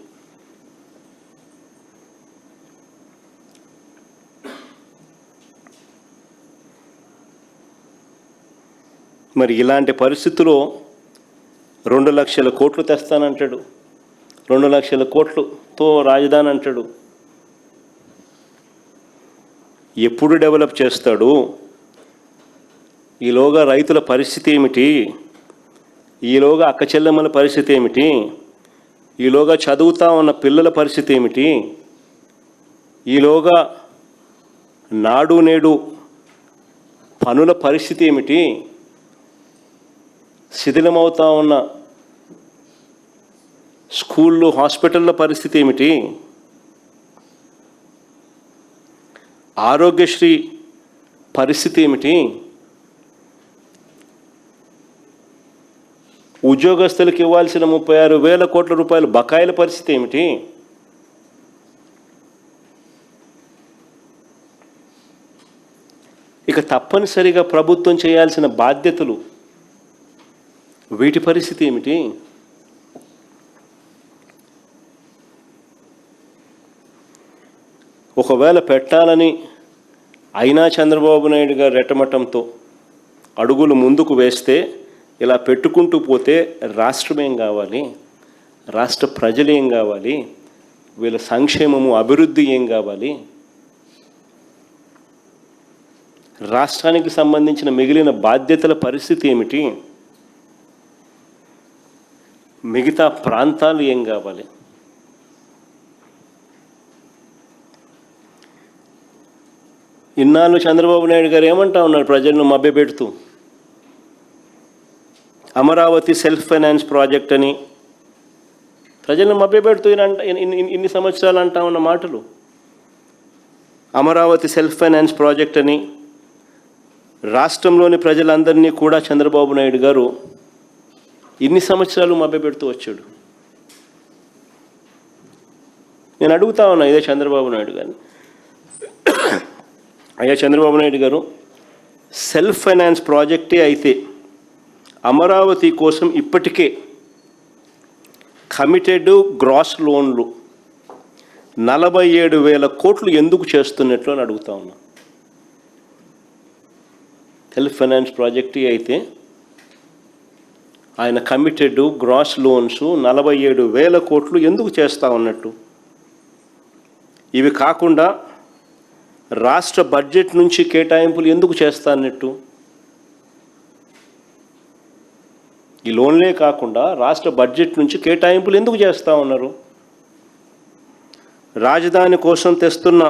మరి ఇలాంటి పరిస్థితుల్లో 2 లక్షల కోట్లు తెస్తానంటాడు, 2 లక్షల కోట్లతో రాజధాని అంటాడు. ఎప్పుడు డెవలప్ చేస్తాడు? ఈలోగా రైతుల పరిస్థితి ఏమిటి? ఈలోగా అక్క చెల్లెమ్మల పరిస్థితి ఏమిటి? ఈలోగా చదువుతా ఉన్న పిల్లల పరిస్థితి ఏమిటి? ఈలోగా నాడు నేడు పనుల పరిస్థితి ఏమిటి? శిథిలమవుతా ఉన్న స్కూళ్ళు, హాస్పిటళ్ళ పరిస్థితి ఏమిటి? ఆరోగ్యశ్రీ పరిస్థితి ఏమిటి? ఉద్యోగస్తులకు ఇవ్వాల్సిన 36,000 కోట్ల రూపాయల బకాయిల పరిస్థితి ఏమిటి? ఇక తప్పనిసరిగా ప్రభుత్వం చేయాల్సిన బాధ్యతలు, వీటి పరిస్థితి ఏమిటి? ఒకవేళ పెట్టాలని అయినా చంద్రబాబు నాయుడు గారు రెట్టమట్టంతో అడుగులు ముందుకు వేస్తే, ఇలా పెట్టుకుంటూ పోతే రాష్ట్రం ఏం కావాలి? రాష్ట్ర ప్రజలు ఏం కావాలి? వీళ్ళ సంక్షేమము, అభివృద్ధి ఏం కావాలి? రాష్ట్రానికి సంబంధించిన మిగిలిన బాధ్యతల పరిస్థితి ఏమిటి? మిగతా ప్రాంతాలు ఏం కావాలి? ఇన్నాళ్ళు చంద్రబాబు నాయుడు గారు ఏమంటా ఉన్నారు ప్రజలను మభ్యపెడుతూ? అమరావతి సెల్ఫ్ ఫైనాన్స్ ప్రాజెక్ట్ అని ప్రజలను మభ్యపెడుతూ ఇన్ని సంవత్సరాలు అంటా ఉన్న మాటలు. అమరావతి సెల్ఫ్ ఫైనాన్స్ ప్రాజెక్ట్ అని రాష్ట్రంలోని ప్రజలందరినీ కూడా చంద్రబాబు నాయుడు గారు ఇన్ని సంవత్సరాలు మభ్యపెడుతూ వచ్చాడు. నేను అడుగుతా ఉన్నా ఇదే చంద్రబాబు నాయుడు గారిని, అయ్యా చంద్రబాబు నాయుడు గారు, సెల్ఫ్ ఫైనాన్స్ ప్రాజెక్టే అయితే అమరావతి కోసం ఇప్పటికే కమిటెడ్ గ్రాస్ లోన్లు 47,000 కోట్లు ఎందుకు చేస్తున్నట్లు అని అడుగుతా ఉన్నా. సెల్ఫ్ ఫైనాన్స్ ప్రాజెక్టే అయితే ఆయన కమిటెడ్ గ్రాస్ లోన్స్ 47,000 కోట్లు ఎందుకు చేస్తూ ఉన్నట్టు? ఇవి కాకుండా రాష్ట్ర బడ్జెట్ నుంచి కేటాయింపులు ఎందుకు చేస్తా అన్నట్టు? ఈ లోన్లే కాకుండా రాష్ట్ర బడ్జెట్ నుంచి కేటాయింపులు ఎందుకు చేస్తూ ఉన్నారు? రాజధాని కోసం తెస్తున్న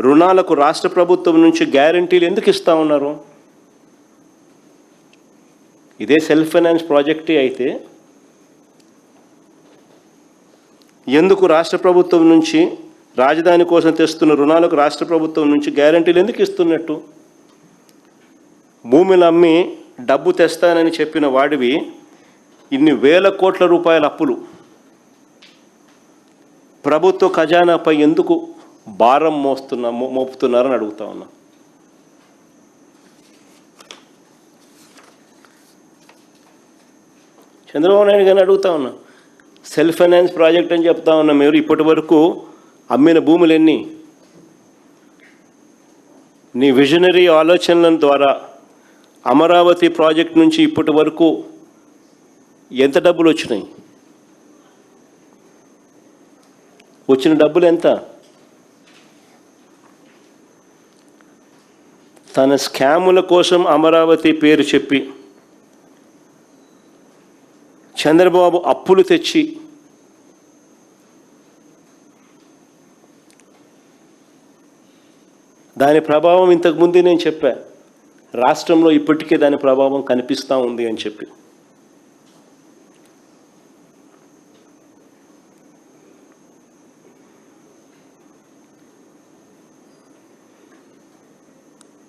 రుణాలకు రాష్ట్ర ప్రభుత్వం నుంచి గ్యారంటీలు ఎందుకు ఇస్తూ ఉన్నారు? ఇదే సెల్ఫ్ ఫైనాన్స్ ప్రాజెక్టే అయితే ఎందుకు రాష్ట్ర ప్రభుత్వం నుంచి రాజధాని కోసం తెస్తున్న రుణాలకు రాష్ట్ర ప్రభుత్వం నుంచి గ్యారంటీలు ఎందుకు ఇస్తున్నట్టు? భూమిని అమ్మి డబ్బు తెస్తానని చెప్పిన వాడివి ఇన్ని వేల కోట్ల రూపాయల అప్పులు ప్రభుత్వ ఖజానాపై ఎందుకు భారం మోపుతున్నారని అడుగుతా ఉన్నా. చంద్రబాబు నాయుడు గారిని అడుగుతా ఉన్నా, సెల్ఫ్ ఫైనాన్స్ ప్రాజెక్ట్ అని చెప్తా ఉన్నా, మీరు ఇప్పటి వరకు అమ్మిన భూములు ఎన్ని? నీ విజనరీ ఆలోచనల ద్వారా అమరావతి ప్రాజెక్ట్ నుంచి ఇప్పటి వరకు ఎంత డబ్బులు వచ్చినాయి? వచ్చిన డబ్బులు ఎంత? తన స్కాముల కోసం అమరావతి పేరు చెప్పి చంద్రబాబు అప్పులు తెచ్చి దాని ప్రభావం ఇంతకుముందే నేను చెప్పా, రాష్ట్రంలో ఇప్పటికే దాని ప్రభావం కనిపిస్తూ ఉంది అని చెప్పి.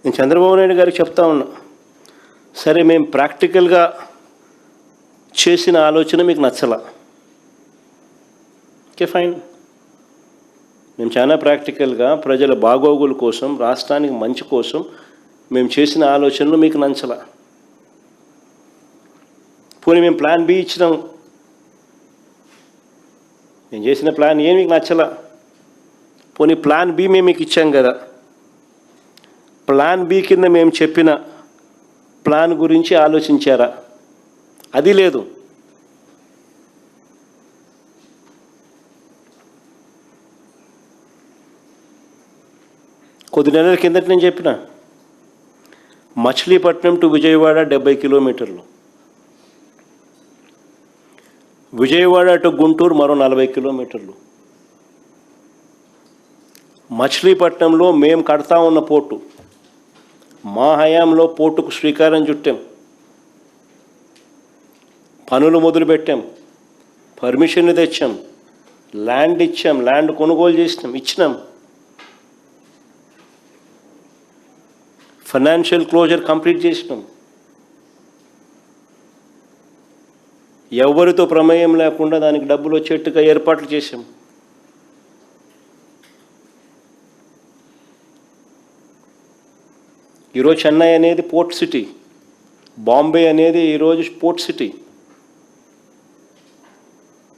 నేను చంద్రబాబు నాయుడు గారికి చెప్తా ఉన్నా, సరే మేము ప్రాక్టికల్గా చేసిన ఆలోచన మీకు నచ్చలా, ఓకే ఫైన్. మేము చాలా ప్రాక్టికల్గా ప్రజల బాగోగుల కోసం, రాష్ట్రానికి మంచి కోసం మేము చేసిన ఆలోచనలు మీకు నచ్చలా. పోనీ మేము ప్లాన్ బి ఇచ్చినాం, మేము చేసిన ప్లాన్ ఏ మీకు నచ్చలా, పోనీ ప్లాన్ బి మేము మీకు ఇచ్చాం కదా, ప్లాన్ బి కింద మేము చెప్పిన ప్లాన్ గురించి ఆలోచించారా? అది లేదు. కొద్ది నెలల కిందట నేను చెప్పిన మచిలీపట్నం టు విజయవాడ 70 కిలోమీటర్లు, విజయవాడ టు గుంటూరు మరో 40 కిలోమీటర్లు. మచిలీపట్నంలో మేము కడతా ఉన్న పోర్టు, మా హయాంలో పోర్టుకు శ్రీకారం చుట్టాం, పనులు మొదలుపెట్టాం, పర్మిషన్లు తెచ్చాం, ల్యాండ్ ఇచ్చాం, ల్యాండ్ కొనుగోలు చేసినాం, ఇచ్చినాం, ఫైనాన్షియల్ క్లోజర్ కంప్లీట్ చేసినాం, ఎవరితో ప్రమేయం లేకుండా దానికి డబ్బులు వచ్చేట్టుగా ఏర్పాట్లు చేశాం. ఈరోజు చెన్నై అనేది పోర్ట్ సిటీ, బాంబే అనేది ఈరోజు పోర్ట్ సిటీ.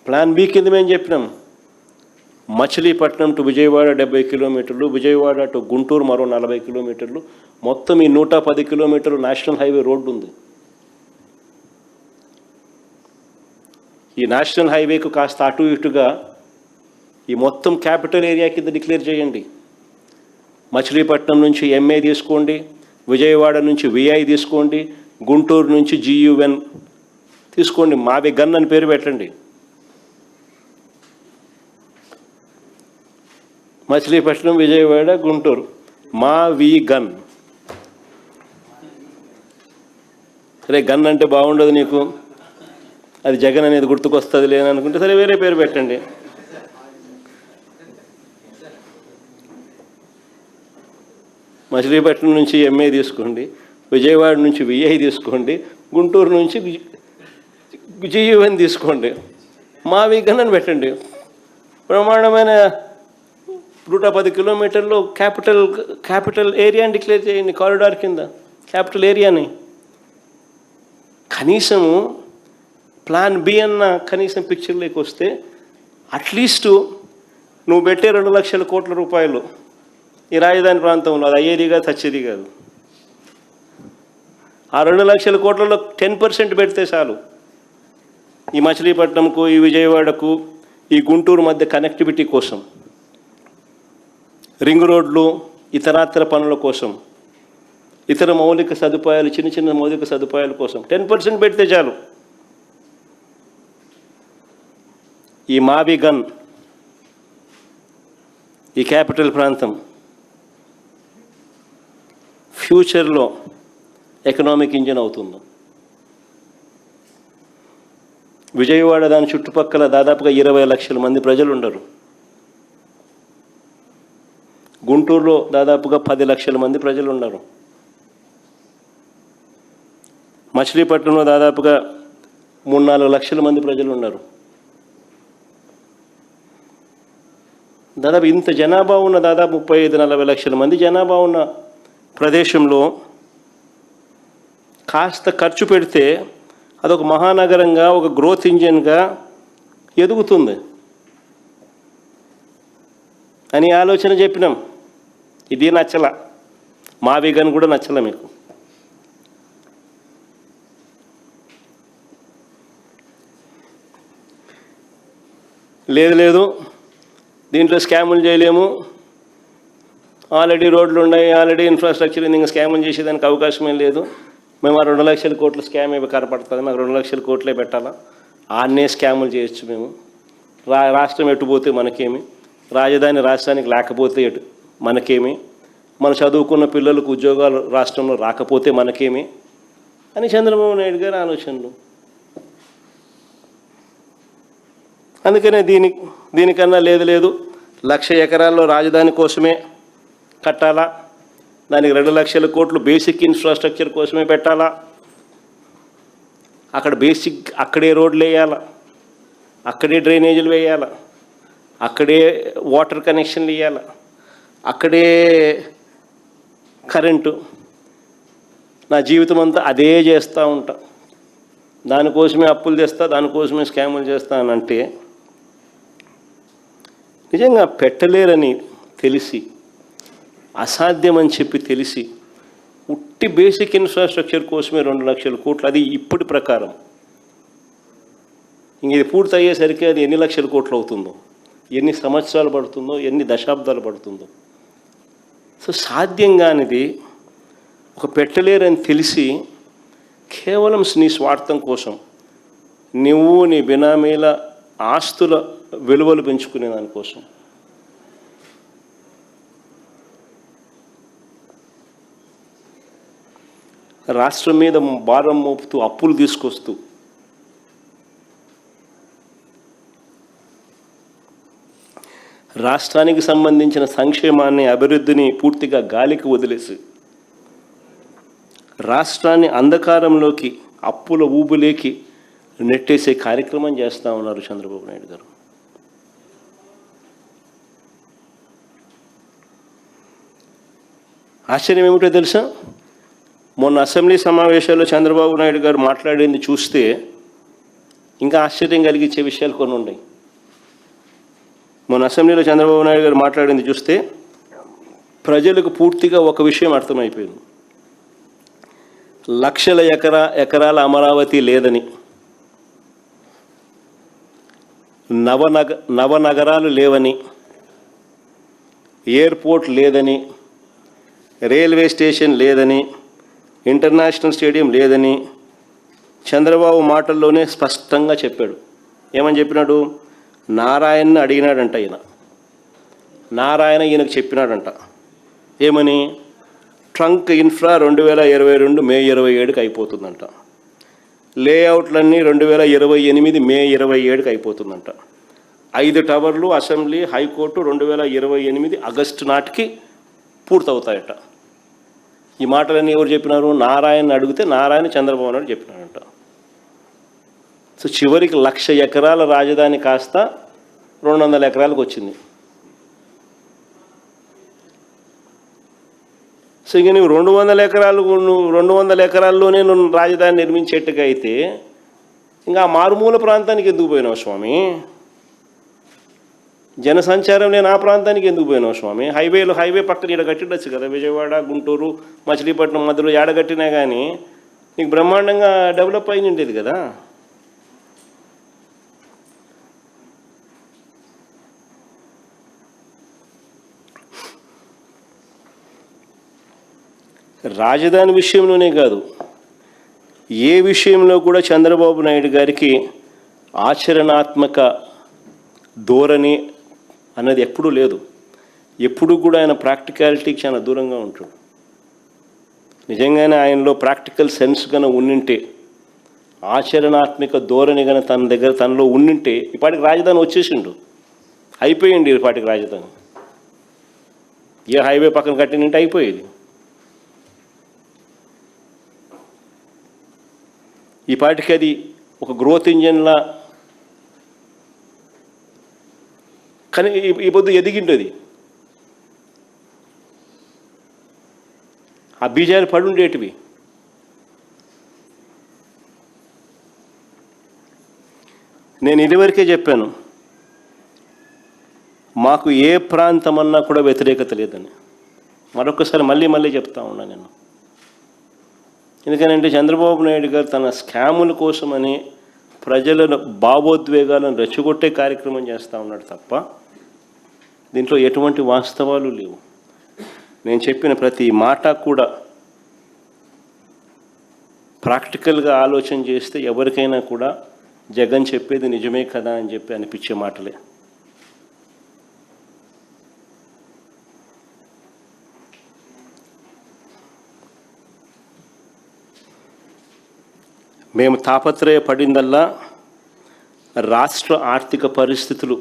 ప్లాన్ బి కింద మేము చెప్పినాం మచిలీపట్నం టు విజయవాడ 70 కిలోమీటర్లు, విజయవాడ టు గుంటూరు మరో 40 కిలోమీటర్లు, మొత్తం ఈ 110 కిలోమీటర్లు నేషనల్ హైవే రోడ్డు ఉంది. ఈ నేషనల్ హైవేకు కాస్త అటు ఇటుగా ఈ మొత్తం క్యాపిటల్ ఏరియా కింద డిక్లేర్ చేయండి. మచిలీపట్నం నుంచి ఎంఏ తీసుకోండి, విజయవాడ నుంచి విఐ తీసుకోండి, గుంటూరు నుంచి GUN తీసుకోండి, మావి గన్ అని పేరు పెట్టండి. మచిలీపట్నం, విజయవాడ, గుంటూరు, మా వి గన్. సరే గన్ అంటే బాగుండదు నీకు, అది జగన్ అనేది గుర్తుకొస్తుంది లేని అనుకుంటే సరే వేరే పేరు పెట్టండి. మచిలీపట్నం నుంచి ఎంఏ తీసుకోండి, విజయవాడ నుంచి విఐ తీసుకోండి, గుంటూరు నుంచి జీయూఎన్ తీసుకోండి, మావిగన్ అని పెట్టండి, బ్రహ్మాండమైన 110 కిలోమీటర్లు క్యాపిటల్ ఏరియాని డిక్లేర్ చేయండి, కారిడార్ కింద క్యాపిటల్ ఏరియాని. కనీసము ప్లాన్ బి అన్న కనీసం పిక్చర్లోకి వస్తే అట్లీస్ట్ నువ్వు పెట్టే 2 లక్షల కోట్ల రూపాయలు ఈ రాజధాని ప్రాంతంలో అది అయ్యేది కాదు, చచ్చేది కాదు. ఆ 2 లక్షల కోట్లలో 10% పెడితే చాలు. ఈ మచిలీపట్నంకు, ఈ విజయవాడకు, ఈ గుంటూరు మధ్య కనెక్టివిటీ కోసం, రింగ్ రోడ్లు, ఇతరాతర పనుల కోసం, ఇతర మౌలిక సదుపాయాలు, చిన్న చిన్న మౌలిక సదుపాయాల కోసం 10% పెడితే చాలు. ఈ మావిగన్, ఈ క్యాపిటల్ ప్రాంతం ఫ్యూచర్లో ఎకనామిక్ ఇంజిన్ అవుతుంది. విజయవాడ దాని చుట్టుపక్కల దాదాపుగా 20 లక్షల మంది ప్రజలు ఉండరు. గుంటూరులో దాదాపుగా 10 లక్షల మంది ప్రజలు ఉన్నారు. మచిలీపట్నంలో దాదాపుగా 3-4 లక్షల మంది ప్రజలు ఉన్నారు. దాదాపు ఇంత జనాభా ఉన్న, దాదాపు 35-40 లక్షల మంది జనాభా ఉన్న ప్రదేశంలో కాస్త ఖర్చు పెడితే అదొక మహానగరంగా, ఒక గ్రోత్ ఇంజిన్గా ఎదుగుతుంది అని ఆలోచన చెప్పినాం. ఇది నచ్చల, మావిగన్ కూడా నచ్చల మీకు. లేదు దీంట్లో స్కాములు చేయలేము, ఆల్రెడీ రోడ్లు ఉన్నాయి, ఆల్రెడీ ఇన్ఫ్రాస్ట్రక్చర్ ఉంది, ఇంకా స్కాములు చేసేదానికి అవకాశమే లేదు. మేము ఆ 2 లక్షల కోట్ల స్కామ్ ఏమి కనపడుతుంది, మాకు 2 లక్షల కోట్లే పెట్టాలా, ఆన్నే స్కాములు చేయొచ్చు మేము. రాష్ట్రం ఎటుపోతే మనకేమి, రాజధాని రాష్ట్రానికి లేకపోతే మనకేమి, మన చదువుకున్న పిల్లలకు ఉద్యోగాలు రాష్ట్రంలో రాకపోతే మనకేమి అని చంద్రబాబు నాయుడు గారి ఆలోచనలు. అందుకనే దీనికన్నా లేదు 1,00,000 ఎకరాల్లో రాజధాని కోసమే కట్టాలా, దానికి 2 లక్షల కోట్లు బేసిక్ ఇన్ఫ్రాస్ట్రక్చర్ కోసమే పెట్టాలా, అక్కడే రోడ్లు వేయాలా, అక్కడే డ్రైనేజీలు వేయాలా, అక్కడే వాటర్ కనెక్షన్లు ఇవ్వాలా, అక్కడే కరెంటు. నా జీవితం అంతా అదే చేస్తూ ఉంటా, దానికోసమే అప్పులు తెస్తా, దానికోసమే స్కాములు చేస్తానంటే నిజంగా పెట్టలేరని తెలిసి, అసాధ్యమని చెప్పి తెలిసి, ఉట్టి బేసిక్ ఇన్ఫ్రాస్ట్రక్చర్ కోసమే 2 లక్షల కోట్లు, అది ఇప్పటి ప్రకారం. ఇంక ఇది పూర్తి అయ్యేసరికి అది ఎన్ని లక్షల కోట్లు అవుతుందో, ఎన్ని సంవత్సరాలు పడుతుందో, ఎన్ని దశాబ్దాలు పడుతుందో. సో సాధ్యం కానిది ఒక పెట్టలేరని తెలిసి కేవలం నీ స్వార్థం కోసం నువ్వు నీ బినామీల ఆస్తుల విలువలు పెంచుకునే దానికోసం రాష్ట్రం మీద భారం మోపుతూ, అప్పులు తీసుకొస్తూ, రాష్ట్రానికి సంబంధించిన సంక్షేమాన్ని, అభివృద్ధిని పూర్తిగా గాలికి వదిలేసి రాష్ట్రాన్ని అంధకారంలోకి, అప్పుల ఊబులేకి నెట్టేసే కార్యక్రమం చేస్తూ ఉన్నారు చంద్రబాబు నాయుడు గారు. ఆశ్చర్యం ఏమిటో తెలుసా, మొన్న అసెంబ్లీ సమావేశాల్లో చంద్రబాబు నాయుడు గారు మాట్లాడింది చూస్తే ఇంకా ఆశ్చర్యం కలిగించే విషయాలు కొన్ని ఉన్నాయి. మొన్న అసెంబ్లీలో చంద్రబాబు నాయుడు గారు మాట్లాడింది చూస్తే ప్రజలకు పూర్తిగా ఒక విషయం అర్థమైపోయింది. లక్షల ఎకరాల అమరావతి లేదని, నవనగరాలు లేవని, ఎయిర్పోర్ట్ లేదని, రైల్వే స్టేషన్ లేదని, ఇంటర్నేషనల్ స్టేడియం లేదని చంద్రబాబు మాటల్లోనే స్పష్టంగా చెప్పాడు. ఏమని చెప్పినాడు? నారాయణని అడిగినాడంట ఈయన. నారాయణ ఈయనకు చెప్పినాడంట. ఏమని? ట్రంక్ ఇన్ఫ్రా 2022 మే 27కి అయిపోతుందంట. లేఅవుట్లన్నీ 2028 మే 27కి అయిపోతుందంట. 5 టవర్లు, అసెంబ్లీ, హైకోర్టు 2028 ఆగస్టు నాటికి పూర్తవుతాయట. ఈ మాటలన్నీ ఎవరు చెప్పినారు? నారాయణ అడిగితే నారాయణ చంద్రబాబు నాయుడు చెప్పినాడంట. సో చివరికి 1,00,000 ఎకరాల రాజధాని కాస్త 200 ఎకరాలకు వచ్చింది. సో ఇక నువ్వు 200 ఎకరాల్లోనే నువ్వు రాజధాని నిర్మించేట్టుగా అయితే ఇంకా ఆ మారుమూల ప్రాంతానికి ఎందుకు పోయినావు స్వామి? జనసంచారం లేని ఆ ప్రాంతానికి ఎందుకు పోయినావు స్వామి? హైవే పక్కన ఇక్కడ కట్టిండొచ్చు కదా, విజయవాడ, గుంటూరు, మచిలీపట్నం మధ్యలో ఏడగట్టినా కానీ నీకు బ్రహ్మాండంగా డెవలప్ అయి ఉండేది కదా. రాజధాని విషయంలోనే కాదు, ఏ విషయంలో కూడా చంద్రబాబు నాయుడు గారికి ఆచరణాత్మక ధోరణి అన్నది ఎప్పుడూ లేదు. ఎప్పుడు కూడా ఆయన ప్రాక్టికాలిటీకి చాలా దూరంగా ఉంటాడు. నిజంగానే ఆయనలో ప్రాక్టికల్ సెన్స్ కనుక ఉండింటే, ఆచరణాత్మక ధోరణి కనుక తనలో ఉండింటే ఇప్పటికి రాజధాని వచ్చేసిండు, అయిపోయింది ఇప్పటికి రాజధాని. ఏ హైవే పక్కన కట్టినంటే అయిపోయేది. ఈ పాటికి అది ఒక గ్రోత్ ఇంజన్లా కానీ ఈ పొద్దు ఎదిగింటుంది. ఆ బీజాలు పడుండేటివి. నేను ఇదివరకే చెప్పాను, మాకు ఏ ప్రాంతమన్నా కూడా వ్యతిరేకత లేదని. మరొకసారి మళ్ళీ చెప్తా ఉన్నా నేను. ఎందుకనంటే చంద్రబాబు నాయుడు గారు తన స్కాముల కోసమని ప్రజలను భావోద్వేగాలను రెచ్చగొట్టే కార్యక్రమం చేస్తూ ఉన్నాడు తప్ప దీంట్లో ఎటువంటి వాస్తవాలు లేవు. నేను చెప్పిన ప్రతి మాట కూడా ప్రాక్టికల్గా ఆలోచన చేస్తే ఎవరికైనా కూడా జగన్ చెప్పేది నిజమే కదా అని చెప్పి అనిపించే మాటలే. మేము తాపత్రయపడిందల్లా రాష్ట్ర ఆర్థిక పరిస్థితులు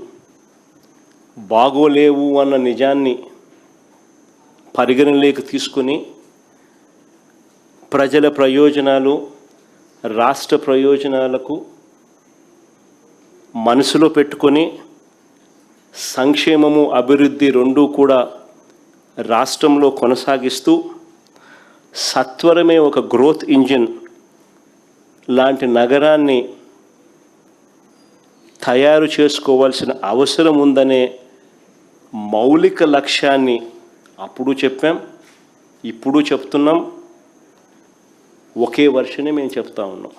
బాగోలేవు అన్న నిజాన్ని పరిగణలోకి తీసుకొని ప్రజల ప్రయోజనాలు, రాష్ట్ర ప్రయోజనాలకు మనసులో పెట్టుకొని సంక్షేమము, అభివృద్ధి రెండూ కూడా రాష్ట్రంలో కొనసాగిస్తూ సత్వరమే ఒక గ్రోత్ ఇంజిన్ లాంటి నగరాన్ని తయారు చేసుకోవాల్సిన అవసరం ఉందనే మౌలిక లక్ష్యాన్ని అప్పుడు చెప్పాం, ఇప్పుడు చెప్తున్నాం. ఒకే వర్షనే మేము చెప్తా ఉన్నాం.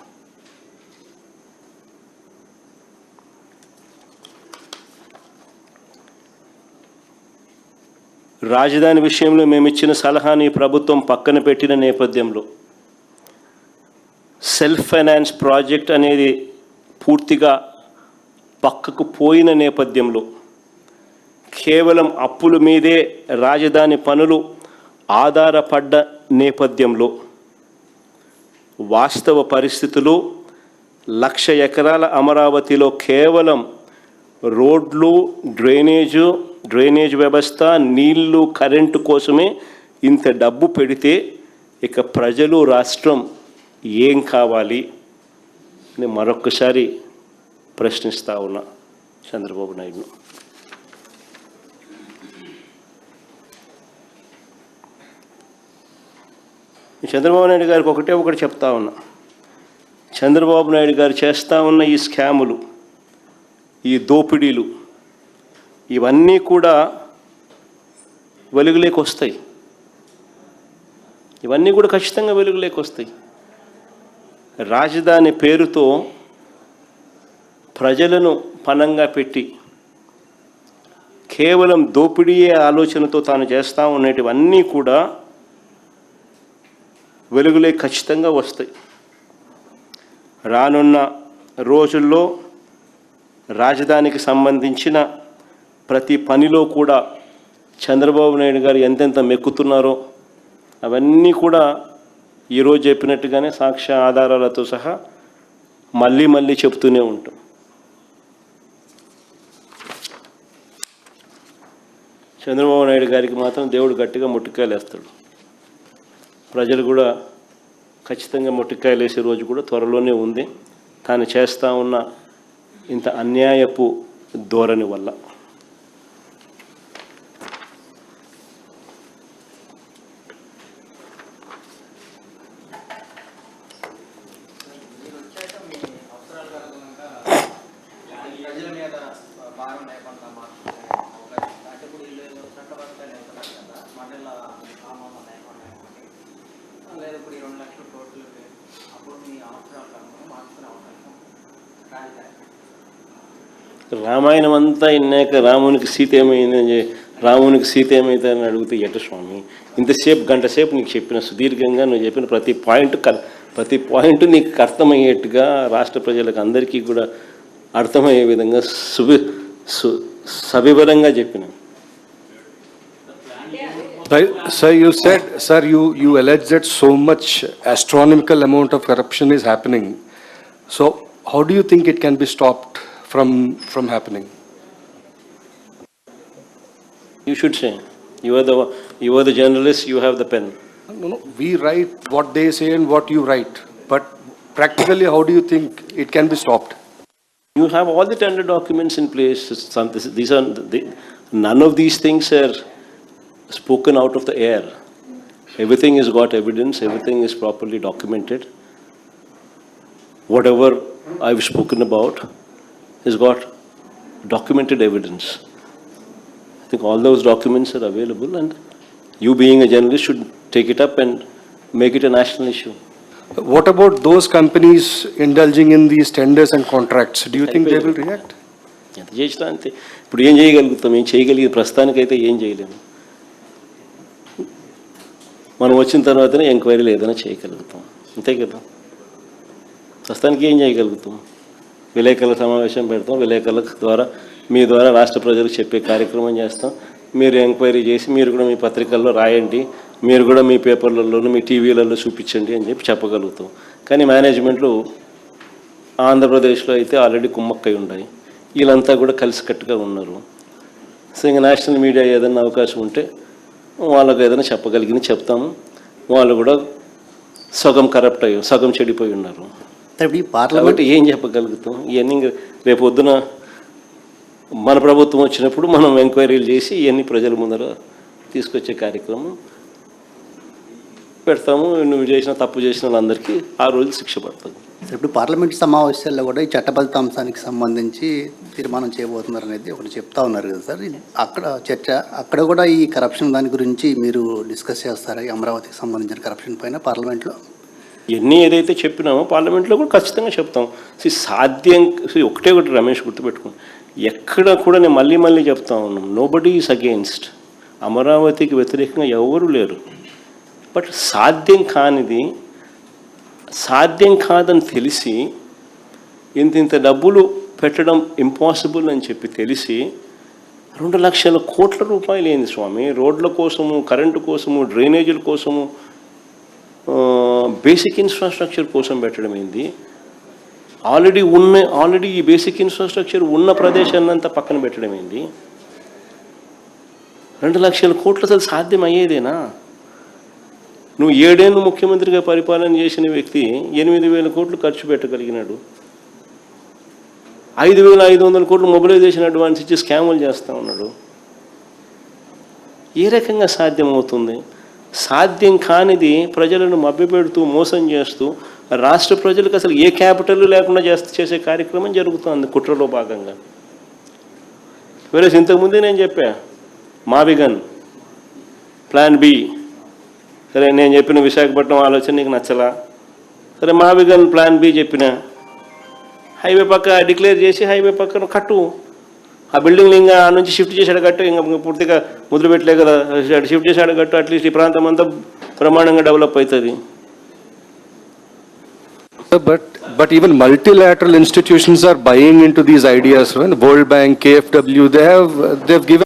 రాజధాని విషయంలో మేము ఇచ్చిన సలహాని ప్రభుత్వం పక్కన పెట్టిన నేపథ్యంలో సెల్ఫ్ ఫైనాన్స్ ప్రాజెక్ట్ అనేది పూర్తిగా పక్కకు పోయిన నేపథ్యంలో కేవలం అప్పుల మీదే రాజధాని పనులు ఆధారపడ్డ నేపథ్యంలో వాస్తవ పరిస్థితులు 1,00,000 ఎకరాల అమరావతిలో కేవలం రోడ్లు, డ్రైనేజ్ వ్యవస్థ, నీళ్లు, కరెంటు కోసమే ఇంత డబ్బు పెడితే ఇక ప్రజలు, రాష్ట్రం ఏం కావాలి అని మరొక్కసారి ప్రశ్నిస్తూ ఉన్నా చంద్రబాబు నాయుడును. చంద్రబాబు నాయుడు గారికి ఒకటి చెప్తా ఉన్నా. చంద్రబాబు నాయుడు గారు చేస్తూ ఉన్న ఈ స్కాములు, ఈ దోపిడీలు ఇవన్నీ కూడా వెలుగులోకి వస్తాయి. ఇవన్నీ కూడా ఖచ్చితంగా వెలుగులోకి వస్తాయి. రాజధాని పేరుతో ప్రజలను పణంగా పెట్టి కేవలం దోపిడీయే ఆలోచనతో తాను చేస్తూ ఉండేటివన్నీ కూడా వెలుగులే ఖచ్చితంగా వస్తాయి. రానున్న రోజుల్లో రాజధానికి సంబంధించిన ప్రతి పనిలో కూడా చంద్రబాబు నాయుడు గారు ఎంతెంత మెక్కుతున్నారో అవన్నీ కూడా ఈరోజు చెప్పినట్టుగానే సాక్ష్య ఆధారాలతో సహా మళ్ళీ చెప్తూనే ఉంటాం. చంద్రబాబు నాయుడు గారికి మాత్రం దేవుడు గట్టిగా ముట్టికాయలు వేస్తాడు. ప్రజలు కూడా ఖచ్చితంగా ముట్టికాయలు వేసే రోజు కూడా త్వరలోనే ఉంది. తాను చేస్తూ ఉన్న ఇంత అన్యాయపు ధోరణి వల్ల. రామాయణం అంతా ఇన్నాక రామునికి సీత ఏమైందని అడిగితే ఎట స్వామి, ఇంతసేపు గంట సేపు నీకు చెప్పిన సుదీర్ఘంగా నువ్వు చెప్పిన ప్రతి పాయింట్ నీకు అర్థమయ్యేట్టుగా రాష్ట్ర ప్రజలకు అందరికీ కూడా అర్థమయ్యే విధంగా సవివరంగా చెప్పిన. Sir, you said, sir, you alleged that so much astronomical amount of corruption is happening. So, how do you think it can be stopped from happening? You should say. You are the journalist. You have the pen. No. We write what they say and what you write. But practically, how do you think it can be stopped? You have all the tender documents in place. None of these things are spoken out of the air. Everything has got evidence. Everything is properly documented. Whatever I've spoken about has got documented evidence. I think all those documents are available, and you being a journalist should take it up and make it a national issue. What about those companies indulging in these tenders and contracts? Do you think they will react? ఎంత చేసినా అంతే. ఇప్పుడు ఏం చేయగలుగుతాం? ఏం చేయగలిగే ప్రస్తుతానికైతే ఏం చేయలేము. మనం వచ్చిన తర్వాతనే ఎంక్వైరీలు ఏదైనా చేయగలుగుతాం, అంతే కదా. ప్రస్తుతానికి ఏం చేయగలుగుతాం? విలేకరుల సమావేశం పెడతాం, విలేకరుల ద్వారా మీ ద్వారా రాష్ట్ర ప్రజలకు చెప్పే కార్యక్రమం చేస్తాం. మీరు ఎంక్వైరీ చేసి మీరు కూడా మీ పత్రికల్లో రాయండి, మీరు కూడా మీ పేపర్లలోనూ మీ టీవీలలో చూపించండి అని చెప్పగలుగుతాం. కానీ మేనేజ్మెంట్లు ఆంధ్రప్రదేశ్లో అయితే ఆల్రెడీ కుమ్మక్కై ఉన్నాయి. వీళ్ళంతా కూడా కలిసికట్టుగా ఉన్నారు. సో ఇంకా నేషనల్ మీడియా ఏదైనా అవకాశం ఉంటే వాళ్ళకు ఏదైనా చెప్పగలిగింది చెప్తాము. వాళ్ళు కూడా సగం కరప్ట్ అయ్యి సగం చెడిపోయి ఉన్నారు. కాబట్టి ఏం చెప్పగలుగుతాం? ఇవన్నీ రేపు పొద్దున మన ప్రభుత్వం వచ్చినప్పుడు మనం ఎంక్వైరీలు చేసి ఇవన్నీ ప్రజల ముందర తీసుకొచ్చే కార్యక్రమం పెడతాము. నువ్వు చేసిన తప్పు చేసిన వాళ్ళందరికీ ఆ రోజు శిక్ష పడుతుంది. ఇప్పుడు పార్లమెంట్ సమావేశాల్లో కూడా ఈ చట్టబద్ధ అంశానికి సంబంధించి తీర్మానం చేయబోతున్నారు అనేది ఒకటి చెప్తా ఉన్నారు కదా సార్. అక్కడ చర్చ, అక్కడ కూడా ఈ కరప్షన్ దాని గురించి మీరు డిస్కస్ చేస్తారా? ఈ అమరావతికి సంబంధించిన కరప్షన్ పైన పార్లమెంట్లో ఇవన్నీ ఏదైతే చెప్పినామో పార్లమెంట్లో కూడా ఖచ్చితంగా చెప్తాం. సాధ్యం ఒకటే రమేష్ గుర్తుపెట్టుకుని, ఎక్కడ కూడా నేను మళ్ళీ చెప్తా ఉన్నాను, నోబడీ ఈజ్ అగెయిన్స్ట్. అమరావతికి వ్యతిరేకంగా ఎవరు లేరు. బట్ సాధ్యం కాదని తెలిసి ఇంత డబ్బులు పెట్టడం ఇంపాసిబుల్ అని చెప్పి తెలిసి 2 లక్షల కోట్ల రూపాయలు ఏంది స్వామి? రోడ్ల కోసము, కరెంటు కోసము, డ్రైనేజీల కోసము, బేసిక్ ఇన్ఫ్రాస్ట్రక్చర్ కోసం పెట్టడం ఏంది? ఆల్రెడీ ఈ బేసిక్ ఇన్ఫ్రాస్ట్రక్చర్ ఉన్న ప్రదేశాన్ని అంతా పక్కన పెట్టడం ఏంది? 2 లక్షల కోట్లు అసలు సాధ్యం అయ్యేదేనా? నువ్వు 7 ఏళ్ళు ముఖ్యమంత్రిగా పరిపాలన చేసిన వ్యక్తి 8,000 కోట్లు ఖర్చు పెట్టగలిగినాడు. 5,500 కోట్లు మొబిలైజేషన్ అడ్వాన్స్ ఇచ్చి స్కాములు చేస్తూ ఉన్నాడు. ఏ రకంగా సాధ్యమవుతుంది? సాధ్యం కానిది ప్రజలను మభ్యపెడుతూ మోసం చేస్తూ రాష్ట్ర ప్రజలకు అసలు ఏ క్యాపిటల్ లేకుండా చేసే కార్యక్రమం జరుగుతుంది కుట్రలో భాగంగా. వేరే ఇంతకుముందే నేను చెప్పా, మావిగన్ ప్లాన్ బి. సరే, నేను చెప్పిన విశాఖపట్నం ఆలోచన నీకు నచ్చలా, సరే మావిగన్ ప్లాన్ బి చెప్పిన, హైవే పక్క డిక్లేర్ చేసి హైవే పక్కన కట్టు. ఆ బిల్డింగ్ ఇంకా ఆ నుంచి షిఫ్ట్ చేసాడు కట్టు, ఇంకా పూర్తిగా ముద్ర పెట్టలే కదా, షిఫ్ట్ చేసాడు కట్టు. అట్లీస్ట్ ఈ ప్రాంతం అంతా బ్రహ్మాండంగా డెవలప్ అవుతుంది. But even multilateral institutions are buying into these ideas. When World Bank, KfW, they've given